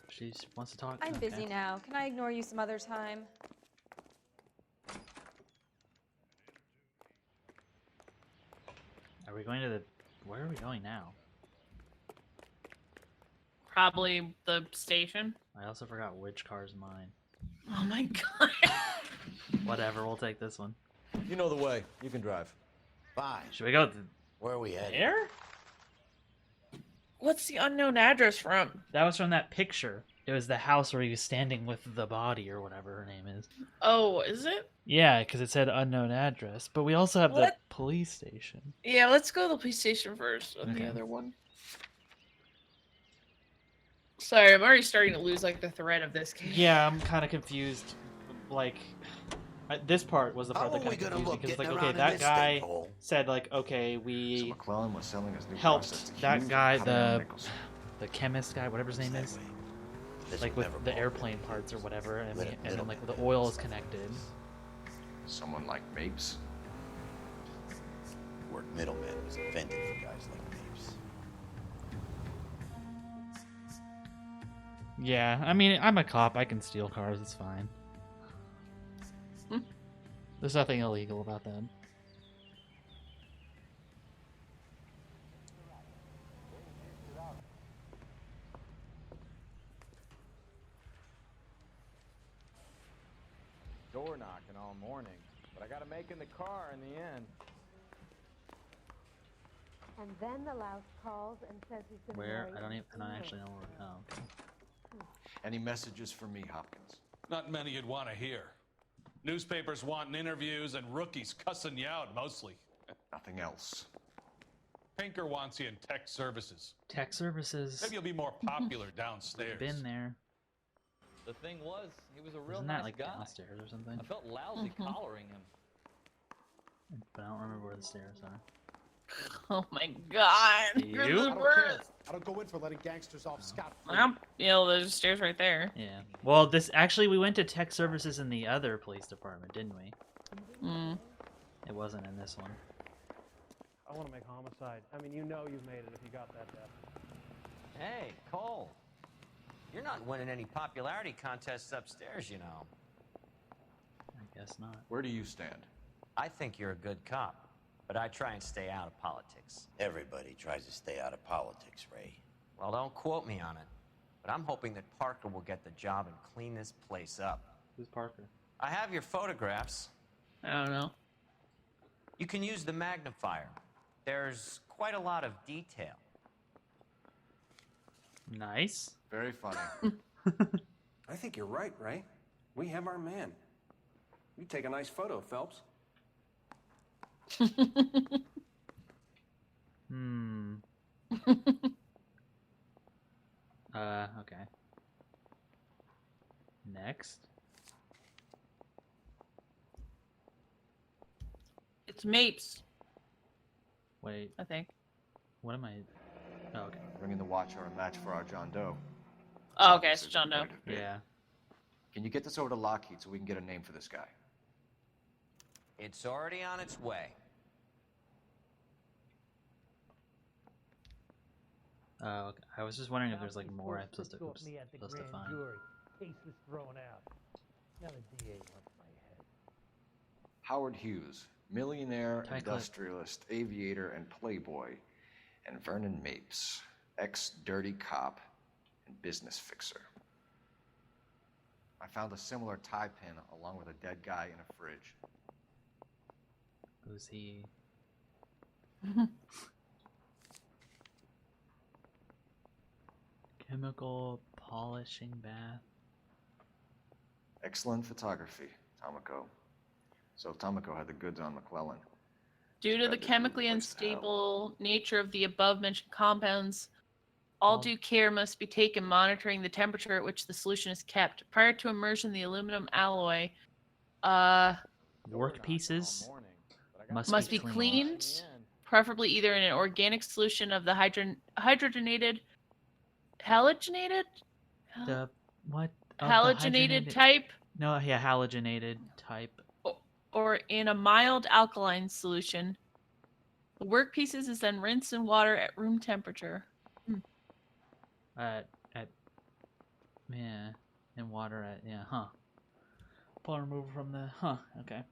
She wants to talk. I'm busy now. Can I ignore you some other time? Are we going to the... Where are we going now? Probably the station. I also forgot which car's mine. Oh my god. Whatever, we'll take this one. You know the way. You can drive. Fine. Should we go Where are we headed? there? What's the unknown address from? That was from that picture. It was the house where he was standing with the body or whatever her name is. Oh, is it? Yeah, because it said unknown address. But we also have the police station. Yeah, let's go to the police station first on Okay. the other one. Sorry, I'm already starting to lose like the thread of this game. Yeah, I'm kind of confused. Like, this part was the part How that are we kind of gonna confused me. look Because, like, getting okay, around in that this guy thing, said, like, okay, we McClellan was selling his new helped process to that Hughes guy, and cutting out the Nicholson. chemist guy, whatever his name is. This Like will with never the blow. airplane parts or whatever, and, Let we, it- and then little like bit the oil is connected. Someone like Mapes? The word middleman was invented for guys like Mapes. Yeah, I mean, I'm a cop. I can steal cars. It's fine. There's nothing illegal about that. door knocking all morning, but I got to make in the car in the end. And then the louse calls and says he's going to Where? marry I don't actually know where. Oh, okay. Any messages for me, Hopkins? Not many you'd want to hear. Newspapers wanting interviews and rookies cussing you out mostly. Nothing else. Pinker wants you in tech services. Tech services. Maybe you'll be more popular downstairs. Been there. The thing was, he was a real Isn't nice that like guy. downstairs or something? I felt lousy collaring him. But I don't remember where the stairs are. Oh my god. You're You? the worst. I don't go in for letting gangsters off scot-free. There's stairs right there. Yeah. Well, this actually we went to tech services in the other police department, didn't we? Mm. It wasn't in this one. I want to make homicide. I mean, you know you've made it if you got that death. Hey, Cole. You're not winning any popularity contests upstairs, you know. I guess not. Where do you stand? I think you're a good cop, but I try and stay out of politics. Everybody tries to stay out of politics, Ray. Well, don't quote me on it, but I'm hoping that Parker will get the job and clean this place up. Who's Parker? I have your photographs. I don't know. You can use the magnifier. There's quite a lot of detail. Nice. Very funny. I think you're right, Ray. We have our man. You take a nice photo, Phelps. Okay. Next. It's Mapes, Wait, I think. what am I? Oh, okay. Bringing the Watcher a match for our John Doe. Oh, okay, it's John Doe. Yeah. Can you get this over to Lockheed so we can get a name for this guy? It's already on its way. Oh, okay. I was just wondering if there's like more I'm supposed to me at the supposed to grand find. jury. Case was thrown out. Now the DA wants my head. Howard Hughes, millionaire, Tight clip. industrialist, aviator, and playboy. And Vernon Mapes, ex-dirty cop and business fixer. I found a similar tie pin along with a dead guy in a fridge. Who's he? Chemical polishing bath. Excellent photography, Tomoko. So Tomoko had the goods on McClellan. Due to the chemically unstable nature of the above-mentioned compounds, all due care must be taken monitoring the temperature at which the solution is kept. Prior to immersion, the aluminum alloy Work pieces must be cleaned, preferably either in an organic solution of the halogenated The what? Oh, the halogenated type, No, yeah, halogenated type. or in a mild alkaline solution. The workpieces is then rinsed in water at room temperature. At yeah, in water at Pull removal from the okay.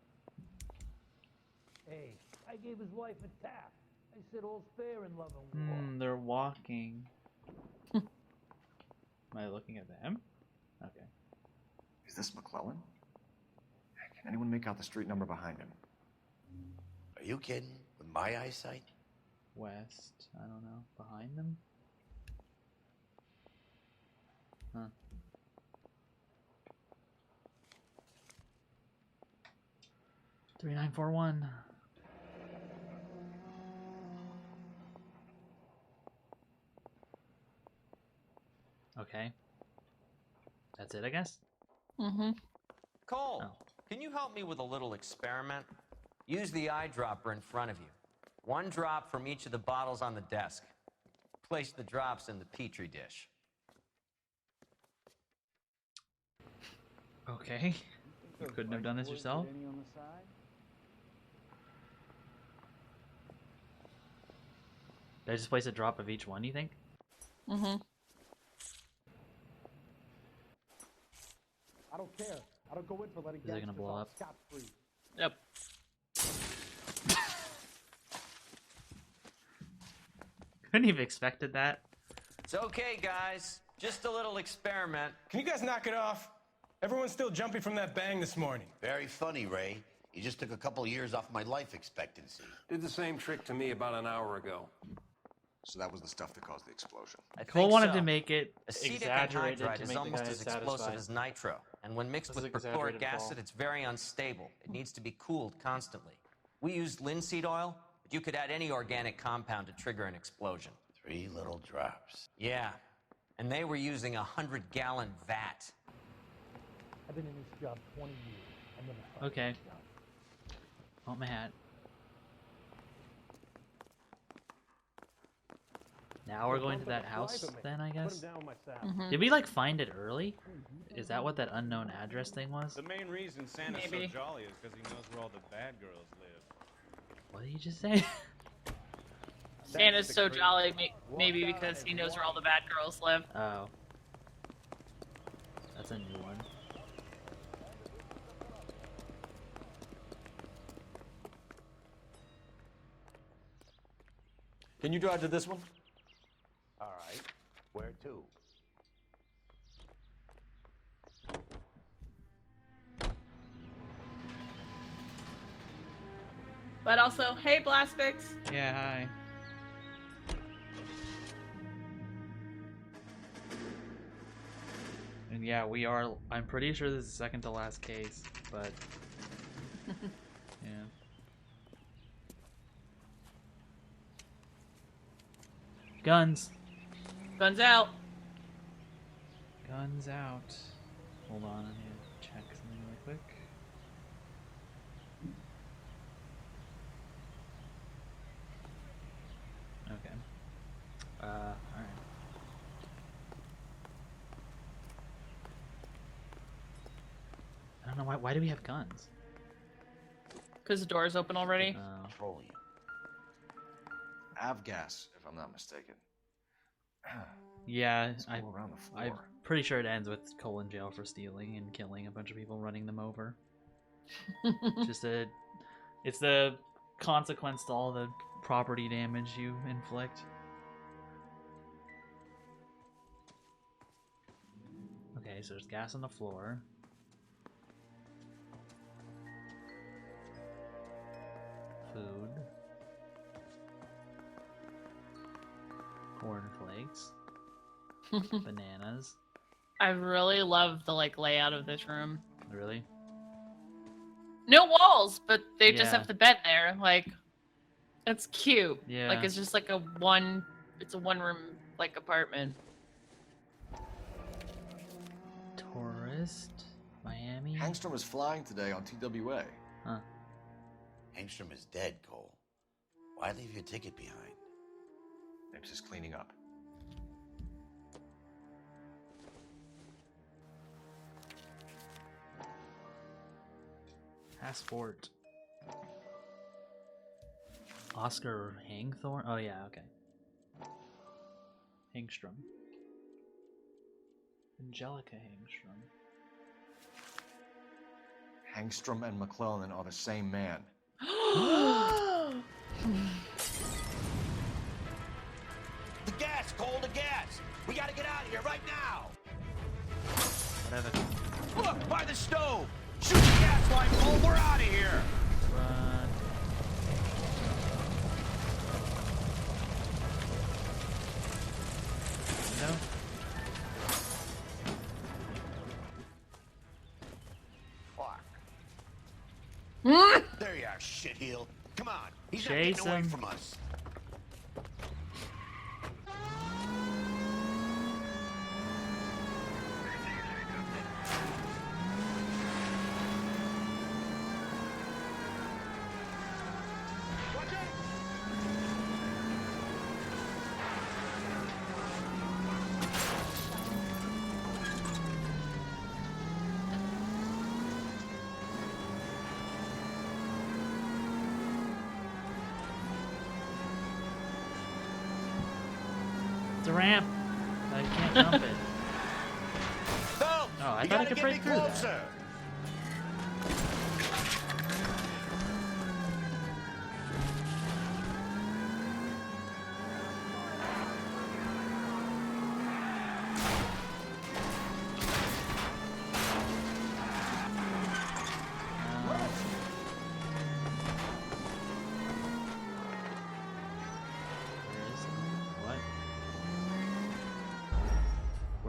Hey, I gave his wife a tap. I said all's fair in love and war. They're walking. Am I looking at them? Okay. Is this McClellan? Can anyone make out the street number behind him? Are you kidding? With my eyesight? West. I don't know. Behind them? Huh. $3941. Okay. That's it, I guess? Mm-hmm. Cole, can you help me with a little experiment? Use the eyedropper in front of you. One drop from each of the bottles on the desk. Place the drops in the petri dish. Okay. You couldn't have done this yourself? Did I just place a drop of each one, you think? Mm-hmm. I don't care. I don't go in for letting Is it gonna gangsters blow off up? scot-free. Yep. Couldn't have expected that. It's okay, guys. Just a little experiment. Can you guys knock it off? Everyone's still jumping from that bang this morning. Very funny, Ray. You just took a couple years off my life expectancy. Did the same trick to me about an hour ago. So that was the stuff that caused the explosion. Cole wanted to make it Acetic exaggerated anhydride to is make the almost guy as explosive satisfied. as nitro, and when mixed This with is perchloric exaggerated, acid, Paul. it's very unstable. It needs to be cooled constantly. We used linseed oil, but you could add any organic compound to trigger an explosion. 3 little drops. Yeah, and they were using a 100-gallon vat. I've been in this job 20 years. I never fucked Okay. this job. Want my hat. Now we're going to that house then, I guess? Did we like find it early? Is that what that unknown address thing was? The main reason Santa's Maybe. so jolly is because he knows where all the bad girls live. What did you just say? Santa's so jolly, maybe because he knows where all the bad girls live. Oh. That's a new one. Can you drive to this one? All right. Where to? But also, hey, Blastix. Yeah, hi. And yeah, we are. I'm pretty sure this is the second to last case, but yeah. Guns. Guns out. Guns out. Hold on, I need to check something really quick. Okay. Alright. I don't know why do we have guns? Because the door's open already. Petroleum. Avgas, if I'm not mistaken. Yeah, Let's go around the floor. I'm pretty sure it ends with Cole in jail for stealing and killing a bunch of people, running them over. It's the consequence to all the property damage you inflict. Okay, so there's gas on the floor. Food. Cornflakes. Bananas. I really love the layout of this room. Really? No walls, but they just Yeah. have the bed there. That's cute. Yeah. It's just a one room apartment. Tourist. Miami. Hangstrom is flying today on TWA. Huh. Hangstrom is dead, Cole. Why leave your ticket behind? Mapes is cleaning up. Passport. Oscar Hangthorne? Oh, yeah, okay. Hangstrom. Angelica Hangstrom. Hangstrom and McClellan are the same man. The gas, Cole, the gas! We gotta get out of here right now! Whatever. Look, by the stove! Shoot the gas line, Cole, we're out of here! Run. No. Fuck. There you are, shitheel. Come on, he's not Chase getting away him. from us. It's a ramp. I can't jump it. Phelps, Oh, I you thought I gotta could get break me through that. closer.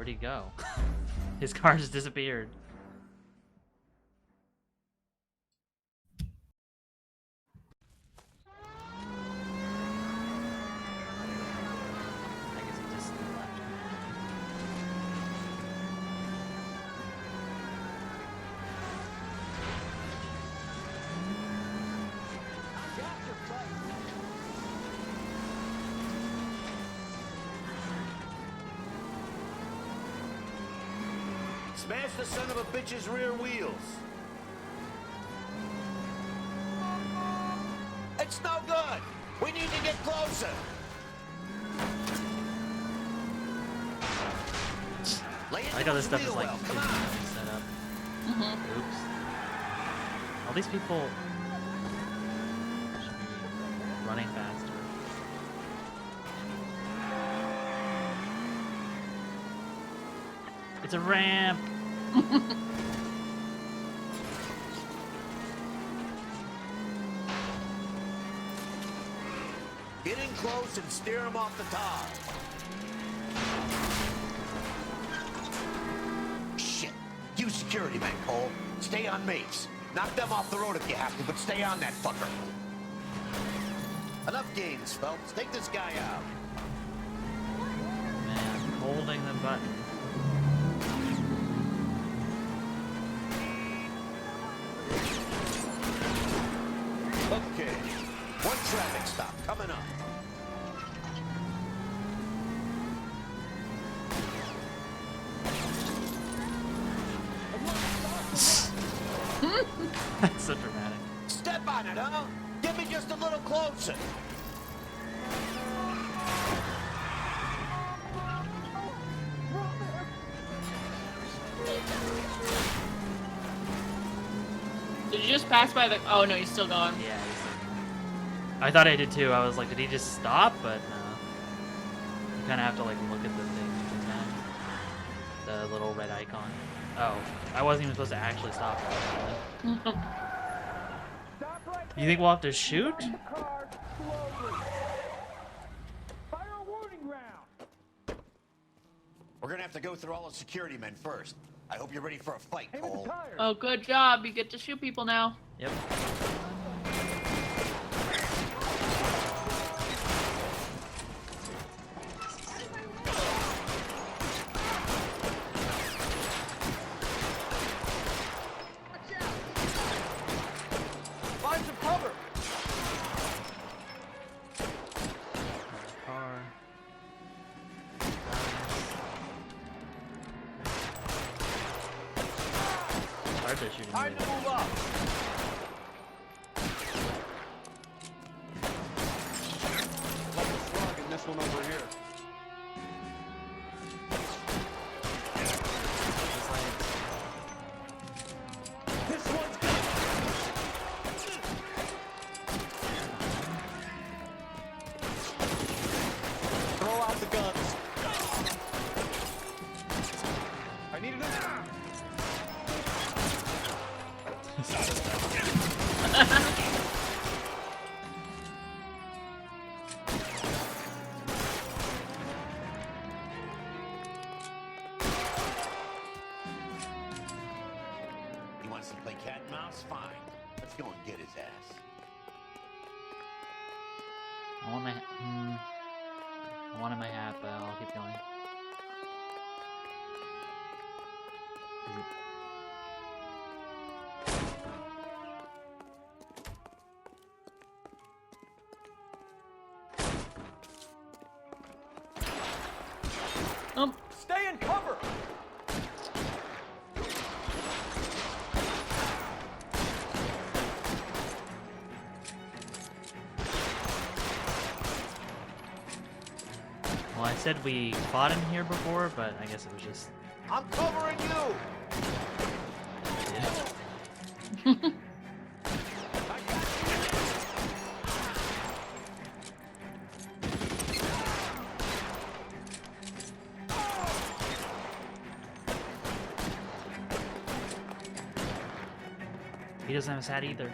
Where'd he go? His car just disappeared. I guess he just left. Smash the son of a bitch's rear wheels. It's no good. We need to get closer. I like how this stuff is like set up. Oops. All these people should be running faster. It's a ramp. Get in close and steer him off the tar. Shit. You security man, Cole. Stay on mates. Knock them off the road if you have to, but stay on that fucker. Enough games, Phelps. Take this guy out. Man, holding the button. Okay. One traffic stop coming up. That's so dramatic. Step on it, huh? Get me just a little closer. Did you just pass by the... Oh, no, he's still going. Yeah, I thought I did too. I was like, did he just stop? But no. You kind of have to like look at the thing again. The little red icon. Oh, I wasn't even supposed to actually stop. You think we'll have to shoot? We're gonna have to go through all the security men first. I hope you're ready for a fight, Cole. Oh, good job. You get to shoot people now. Yep. Find some cover. Car. Hard to shoot him. Time to move up. Like a slug in this one over here. This one's good. Throw out the guns. I need an He wants to play cat and mouse? Fine. Let's go and get his ass. I want my I wanted my hat, but I'll keep going. Is it... Stay in cover! Well, I said we fought in here before, but I guess it was just... I'm covering you! He doesn't have his hat either.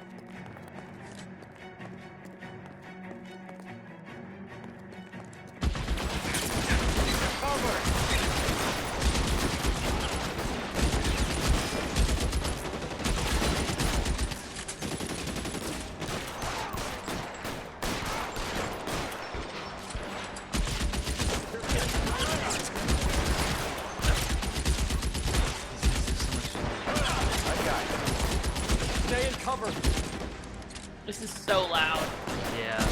in cover. This is so loud. Yeah.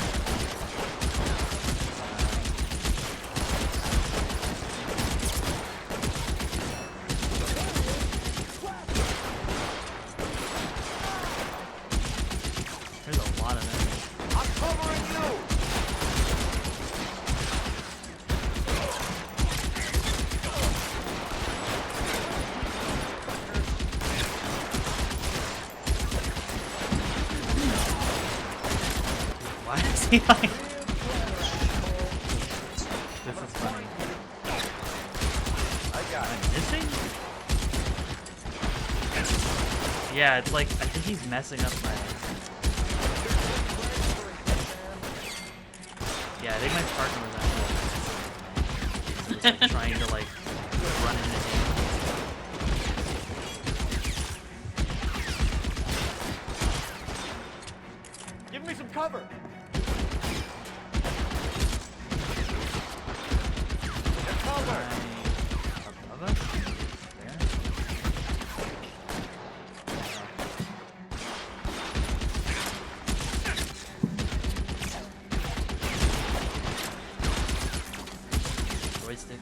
There's a lot of enemies. I'm covering you. Why is he like... This is funny. I got Am it. I missing? Yeah, it's like, I think he's messing up my... Yeah, I think my partner was actually like, trying to like run into him. Give me some cover. Get cover. Above us? There? Joystick.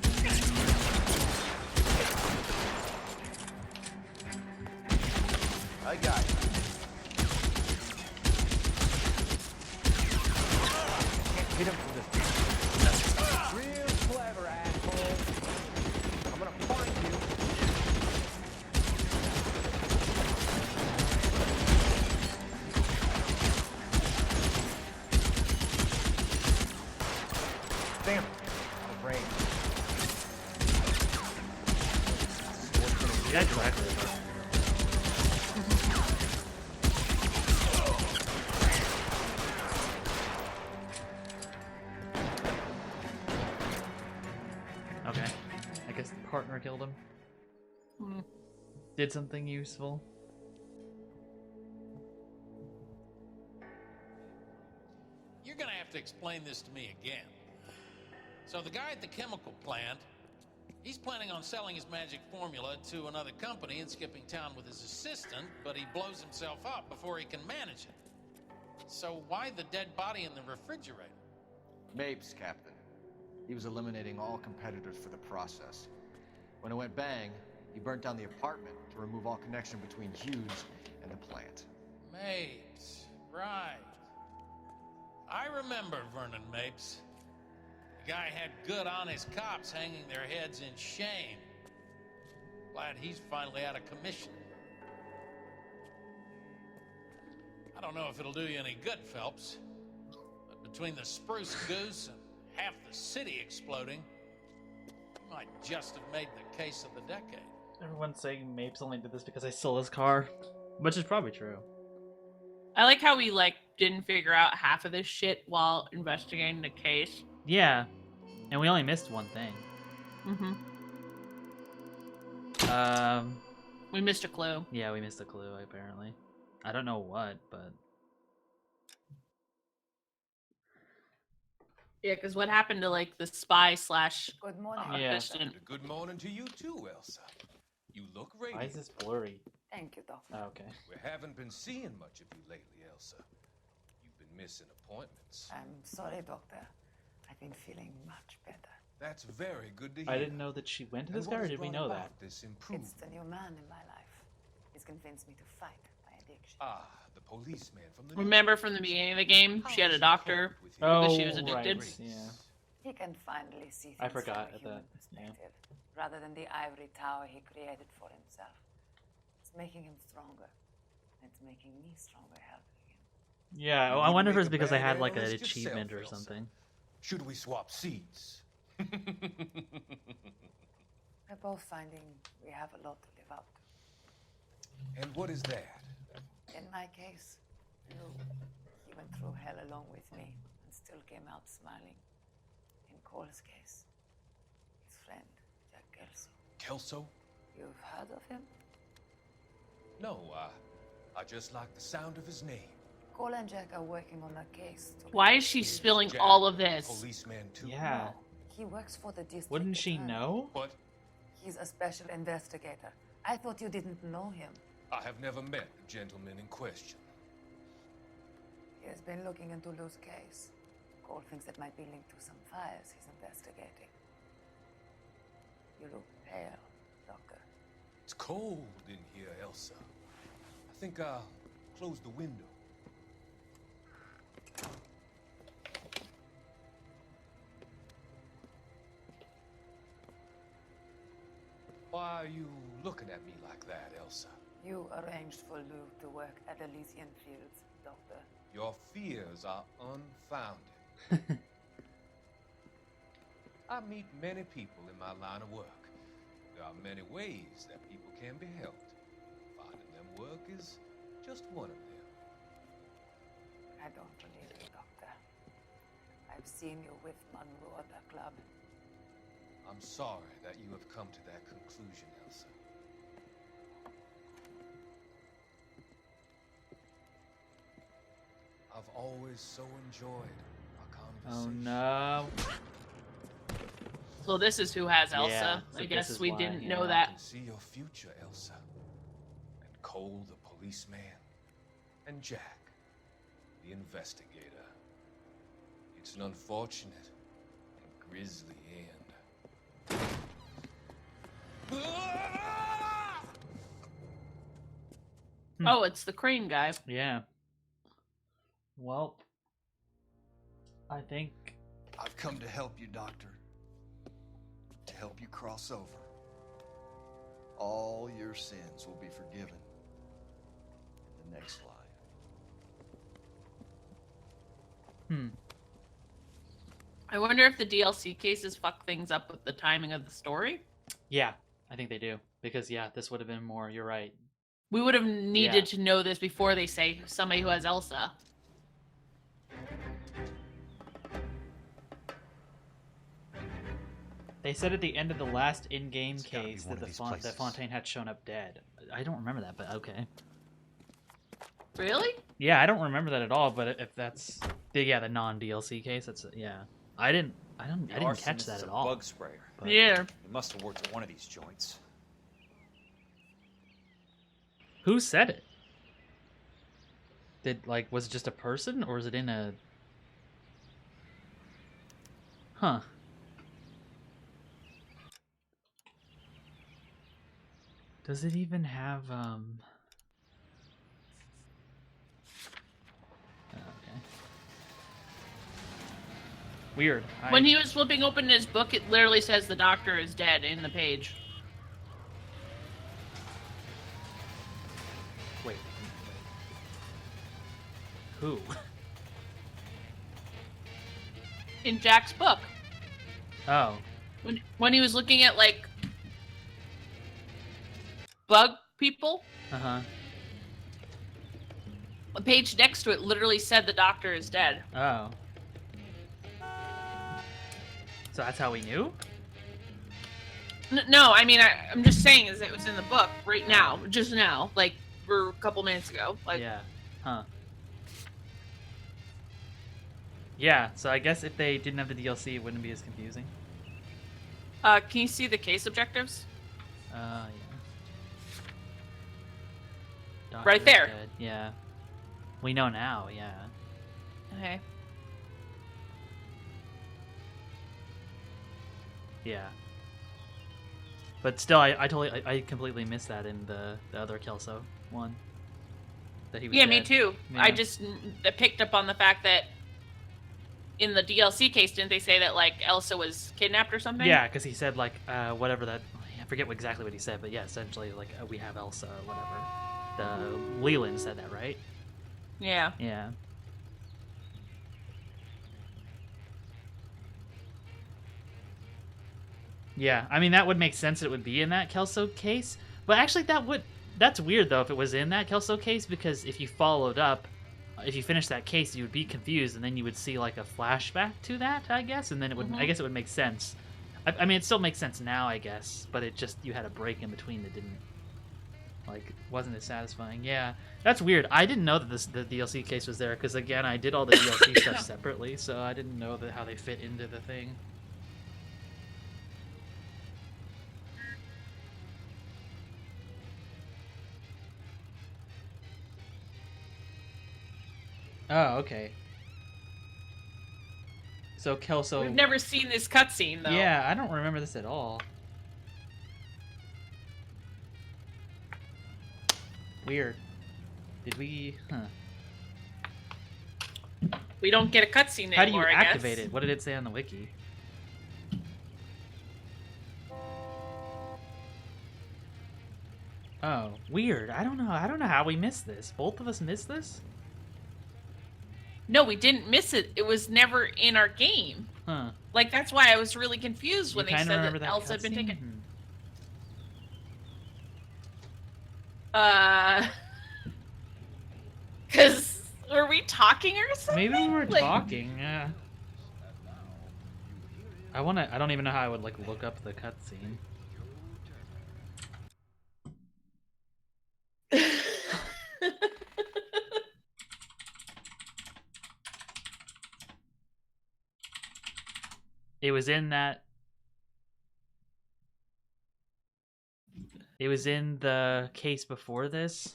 I got it. Hit him from this. Real clever, asshole. I'm gonna find you. Damn it. Out of range. Yeah, directly. Okay. I guess the partner killed him. Did something useful. You're gonna have to explain this to me again. So the guy at the chemical plant, he's planning on selling his magic formula to another company and skipping town with his assistant, but he blows himself up before he can manage it. So why the dead body in the refrigerator? Mapes, Captain. He was eliminating all competitors for the process. When it went bang, he burnt down the apartment to remove all connection between Hughes and the plant. Mapes, right. I remember Vernon Mapes. The guy had good, honest cops hanging their heads in shame. Glad he's finally out of commission. I don't know if it'll do you any good, Phelps. But between the spruce goose and half the city exploding, you might just have made the case of the decade. Everyone's saying Mapes only did this because I stole his car, which is probably true. I like how we like didn't figure out half of this shit while investigating the case. Yeah, and we only missed one thing. We missed a clue. Yeah, we missed a clue apparently. I don't know what, but Yeah, because what happened to like the spy slash Good morning. assistant? Good morning to you too, Elsa. You look radiant. why is this blurry? Thank you, Doctor. Oh, okay. We haven't been seeing much of you lately, Elsa. You've been missing appointments. I'm sorry, Doctor. I've been feeling much better. That's very good to hear. I didn't know that she went to this guy, or did we know that? This It's the new man in my life. He's convinced me to fight my addiction. Ah, the policeman from the... Remember from the beginning of the game, she had a doctor because she was addicted. Right. Yeah. He can finally see things I forgot from a at human that. Yeah. perspective, rather than the ivory tower he created for himself. It's making him stronger. It's making me stronger helping him. Yeah, I wonder if it's because I had like an achievement or something. Should we swap seats? We're both finding we have a lot to live up to. And what is that? In my case, he went through hell along with me and still came out smiling. In Cole's case, his friend, Jack Kelso. Kelso? You've heard of him? No, I just like the sound of his name. Cole and Jack are working on a case. Why is she spilling all of this? Policeman too. Yeah. He works for the district. Wouldn't she attorney. know? What? He's a special investigator. I thought you didn't know him. I have never met the gentleman in question. He has been looking into Lou's case. Cole thinks it might be linked to some files he's investigating. You look pale, Doctor. It's cold in here, Elsa. I think I'll close the window. Why are you looking at me like that, Elsa? You arranged for Lou to work at Elysian Fields, Doctor. Your fears are unfounded. I meet many people in my line of work. There are many ways that people can be helped. Finding them work is just one of them. I don't believe you, Doctor. I've seen you with Monroe at the club. I'm sorry that you have come to that conclusion, Elsa. I've always so enjoyed our conversation. Oh no. So this is who has Elsa. Yeah, so I guess this is we why, didn't yeah. know I that. can see your future, Elsa. And Cole, the policeman. And Jack, the investigator. It's an unfortunate and grisly end. Oh, it's the crane guy. Yeah. Well, I think I've come to help you, Doctor. To help you cross over. All your sins will be forgiven in the next life. I wonder if the DLC cases fuck things up with the timing of the story. Yeah, I think they do. Because, yeah, this would have been more, you're right. We would have needed to know this before they say somebody who has Elsa. They said at the end of the last in-game It's gotta be case one that of these places. that Fontaine had shown up dead. I don't remember that, but okay. Really? Yeah, I don't remember that at all, but if that's... Yeah, the non-DLC case, that's... Yeah. I didn't catch that at all. Bug sprayer. But- Yeah. It must have worked at one of these joints. Who said it? Was it just a person, or was it in a... Huh. Does it even have, Okay. Weird. When he was flipping open his book, it literally says the doctor is dead in the page. Wait. Who? In Jack's book. Oh. When he was looking at, like, bug people, Uh-huh. the page next to it literally said the doctor is dead. Oh. So that's how we knew? No, I mean, I'm just saying is it was in the book right now, just now, like, for a couple minutes ago. Like, Yeah. Huh. Yeah, so I guess if they didn't have the DLC, it wouldn't be as confusing. Can you see the case objectives? Yeah. Right Doctor's there. dead. Yeah. We know now, yeah. Okay. Yeah. But still, I completely missed that in the other Kelso one. That he was Yeah, me dead. too. Yeah. I just picked up on the fact that in the DLC case, didn't they say that, like, Elsa was kidnapped or something? Yeah, because he said, like, whatever that... I forget exactly what he said, but yeah, essentially, like, we have Elsa or whatever. Leland said that, right? Yeah. Yeah. Yeah, I mean, that would make sense it would be in that Kelso case. But actually, that's weird, though, if it was in that Kelso case, because if you followed up, if you finished that case, you would be confused, and then you would see, like, a flashback to that, I guess, and then it would, I guess it would make sense. I mean, it still makes sense now, I guess, but it just, you had a break in between that didn't, like, wasn't as satisfying. Yeah, that's weird. I didn't know that the DLC case was there, because, again, I did all the DLC stuff separately, so I didn't know how they fit into the thing. Oh, okay. So Kelso... We've never seen this cutscene, though. Yeah, I don't remember this at all. Weird. Did we... Huh. We don't get a cutscene anymore, How do you I activate guess. it? What did it say on the wiki? Oh, weird. I don't know. I don't know how we missed this. Both of us missed this? No, we didn't miss it. It was never in our game. Huh. Like, that's why I was really confused when You they kinda said remember that that Elsa had been cutscene? taken. Because were we talking or something? Maybe we were Like- talking, yeah. I don't even know how I would, like, look up the cutscene. It was in that... It was in the case before this.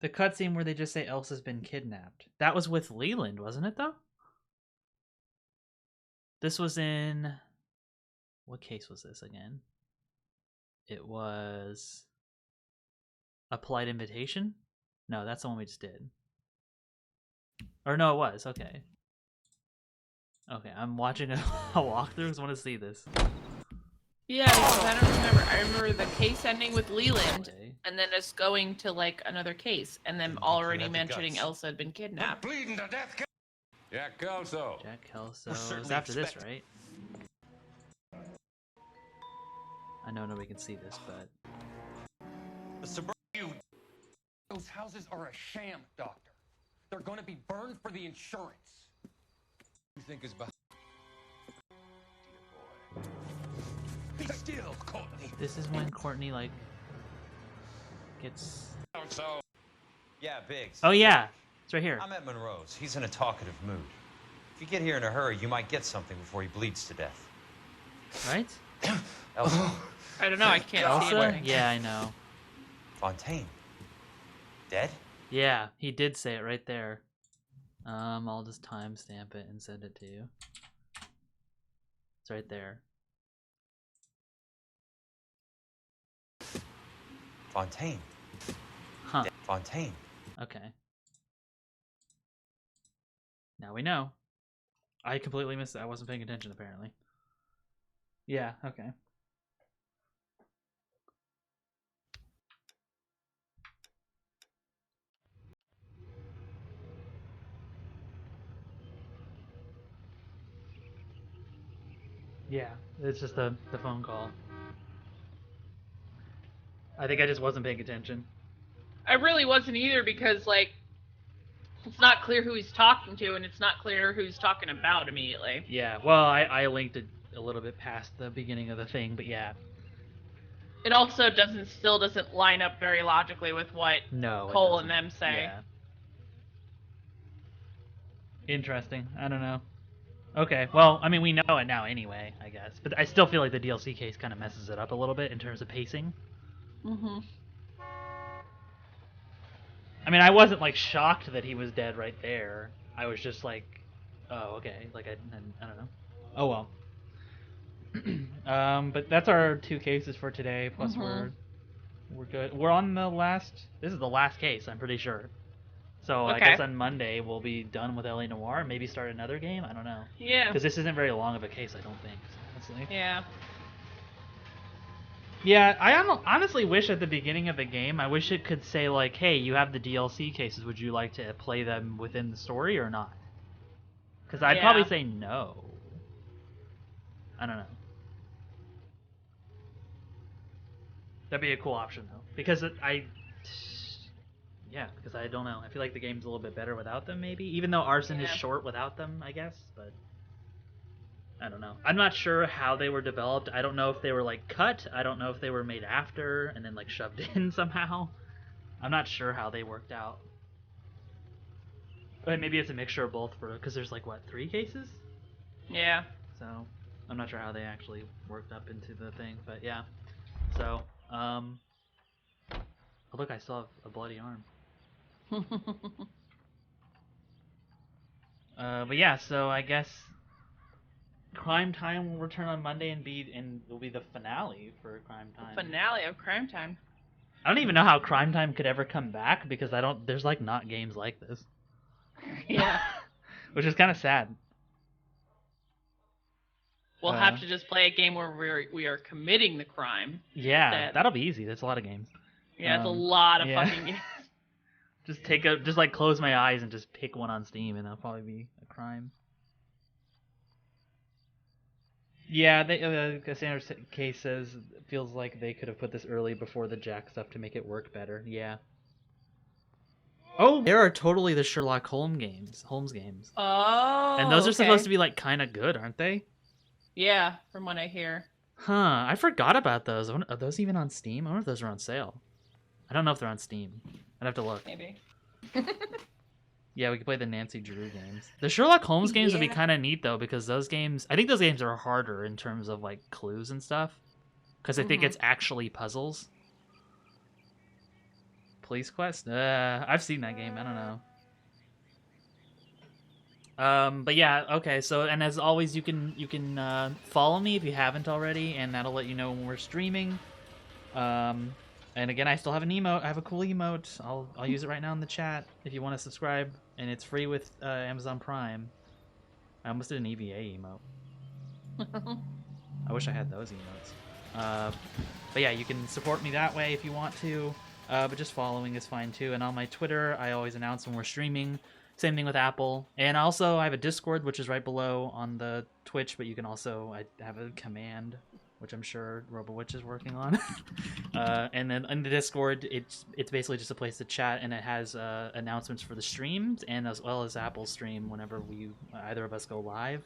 The cutscene where they just say Elsa's been kidnapped. That was with Leland, wasn't it, though? This was in... What case was this again? It was... A Polite Invitation? No, that's the one we just did. Or no, it was. Okay. Okay, I'm watching a walkthrough because I want to see this. Yeah, because I don't remember. I remember the case ending with Leland, and then us going to, like, another case, and then already mentioning Elsa had been kidnapped. Bleeding to death. Jack Kelso. Jack Kelso. We're It was certainly after this, expecting- right? I know nobody can see this, but... The suburban. Those houses are a sham, Doctor. They're going to be burned for the insurance. You think is behind? Be still, Courtney. This is when Courtney, like, gets... So, yeah, Biggs. Oh, yeah. It's right here. I'm at Monroe's. He's in a talkative mood. If you get here in a hurry, you might get something before he bleeds to death. Right? Elsa. I don't know. I can't see Elsa? anything. Yeah, I know. Fontaine. Dead? Yeah, he did say it right there. I'll just timestamp it and send it to you. It's right there. Fontaine. Huh. Fontaine. Okay. Now we know. I completely missed it. I wasn't paying attention, apparently. Yeah, okay. Yeah, it's just the phone call. I think I just wasn't paying attention. I really wasn't either because, like, it's not clear who he's talking to, and it's not clear who he's talking about immediately. Yeah, well, I linked it a little bit past the beginning of the thing, but yeah. It also still doesn't line up very logically with what No, it Cole doesn't. and them say. Yeah. Interesting. I don't know. Okay, well, I mean, we know it now anyway, I guess. But I still feel like the DLC case kind of messes it up a little bit in terms of pacing. Mm-hmm. I mean, I wasn't, like, shocked that he was dead right there. I was just like, oh, okay. Like, I don't know. Oh, well. But that's our 2 cases for today, plus we're good. We're on the last... This is the last case, I'm pretty sure. So I guess on Monday we'll be done with LA Noire, maybe start another game? I don't know. Yeah. Because this isn't very long of a case, I don't think, honestly. Yeah. Yeah, I honestly wish at the beginning of the game, I wish it could say, like, hey, you have the DLC cases, would you like to play them within the story or not? Because I'd probably say no. I don't know. That'd be a cool option, though. Because yeah, because I don't know. I feel like the game's a little bit better without them, maybe? Even though Arson is short without them, I guess, but... I don't know. I'm not sure how they were developed. I don't know if they were, like, cut. I don't know if they were made after and then, like, shoved in somehow. I'm not sure how they worked out. But maybe it's a mixture of both, because there's, like, what, 3 cases? Yeah. So, I'm not sure how they actually worked up into the thing, but yeah. So, oh look, I still have a bloody arm. But yeah, so I guess Crime Time will return on Monday and will be the finale for Crime Time. Finale of Crime Time. I don't even know how Crime Time could ever come back because there's like not games like this. Yeah. Which is kind of sad. We'll have to just play a game where we are committing the crime. Yeah, that'll be easy. That's a lot of games. Yeah, it's a lot of yeah. fucking games. Just like close my eyes and just pick one on Steam, and that'll probably be a crime. Yeah, Cassandra's case says it feels like they could have put this early before the Jack stuff to make it work better. Yeah. Oh, there are totally the Sherlock Holmes games. Oh. And those are okay. supposed to be like kind of good, aren't they? Yeah, from what I hear. Huh, I forgot about those. Are those even on Steam? I wonder if those are on sale. I don't know if they're on Steam. I'd have to look. Maybe. Yeah, we could play the Nancy Drew games. The Sherlock Holmes games would be kind of neat, though, because I think those games are harder in terms of, like, clues and stuff. Because I think it's actually puzzles. Police Quest? I've seen that game. I don't know. But yeah, okay, so, and as always, you can follow me if you haven't already, and that'll let you know when we're streaming. And again, I still have an emote. I have a cool emote. I'll use it right now in the chat if you want to subscribe, and it's free with Amazon Prime. I almost did an EVA emote. I wish I had those emotes. But yeah, you can support me that way if you want to, but just following is fine too. And on my Twitter, I always announce when we're streaming. Same thing with Apple. And also, I have a Discord, which is right below on the Twitch, but you can also, I have a command, which I'm sure RoboWitch is working on. And then in the Discord, it's basically just a place to chat, and it has announcements for the streams, and as well as Apple's stream whenever either of us go live.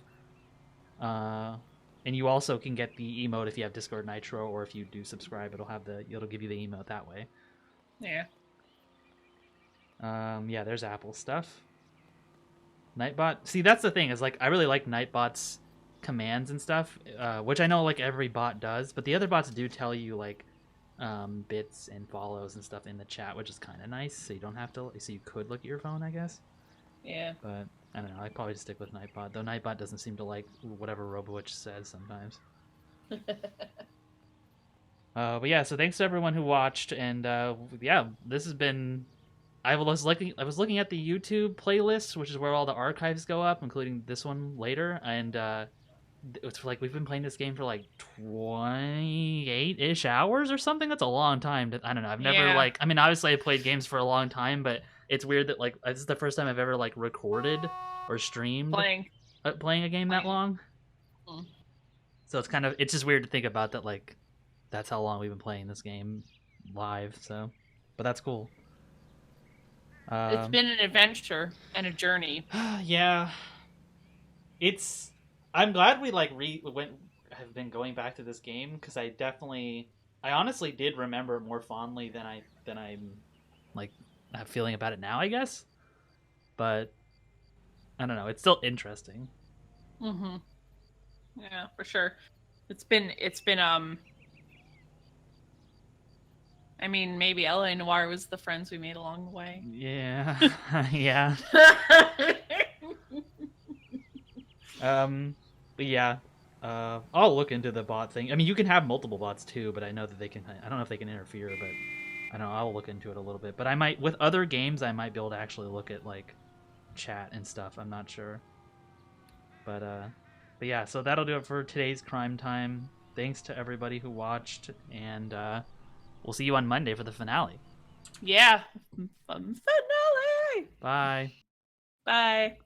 And you also can get the emote if you have Discord Nitro, or if you do subscribe, it'll give you the emote that way. Yeah. Yeah, there's Apple stuff. Nightbot. See, that's the thing, is like I really like Nightbot's commands and stuff, which I know like every bot does, but the other bots do tell you like bits and follows and stuff in the chat, which is kind of nice, so you don't have to, so you could look at your phone, I guess. Yeah. But I don't know, I'd probably just stick with Nightbot, though Nightbot doesn't seem to like whatever RoboWitch says sometimes. But yeah, so thanks to everyone who watched, and yeah, this has been. I was looking at the YouTube playlist, which is where all the archives go up, including this one later, and it's like we've been playing this game for like 28-ish hours or something. That's a long time. I don't know. I've never I mean, obviously I played games for a long time, but it's weird that like this is the first time I've ever like recorded or streamed playing a game that long. So it's just weird to think about that. Like that's how long we've been playing this game live. So, but that's cool. It's been an adventure and a journey. Yeah, I'm glad we have been going back to this game, because I honestly did remember it more fondly than I'm like feeling about it now, I guess. But I don't know, it's still interesting. Yeah, for sure. It's been I mean, maybe Ella and Noire was the friends we made along the way. Yeah. Yeah. But yeah, I'll look into the bot thing. I mean, you can have multiple bots too, but I know that I don't know if they can interfere, but I don't know, I'll look into it a little bit. But I might, with other games, I might be able to actually look at like chat and stuff. I'm not sure. But yeah, so that'll do it for today's Crime Time. Thanks to everybody who watched, and we'll see you on Monday for the finale. Yeah. Finale! Bye. Bye.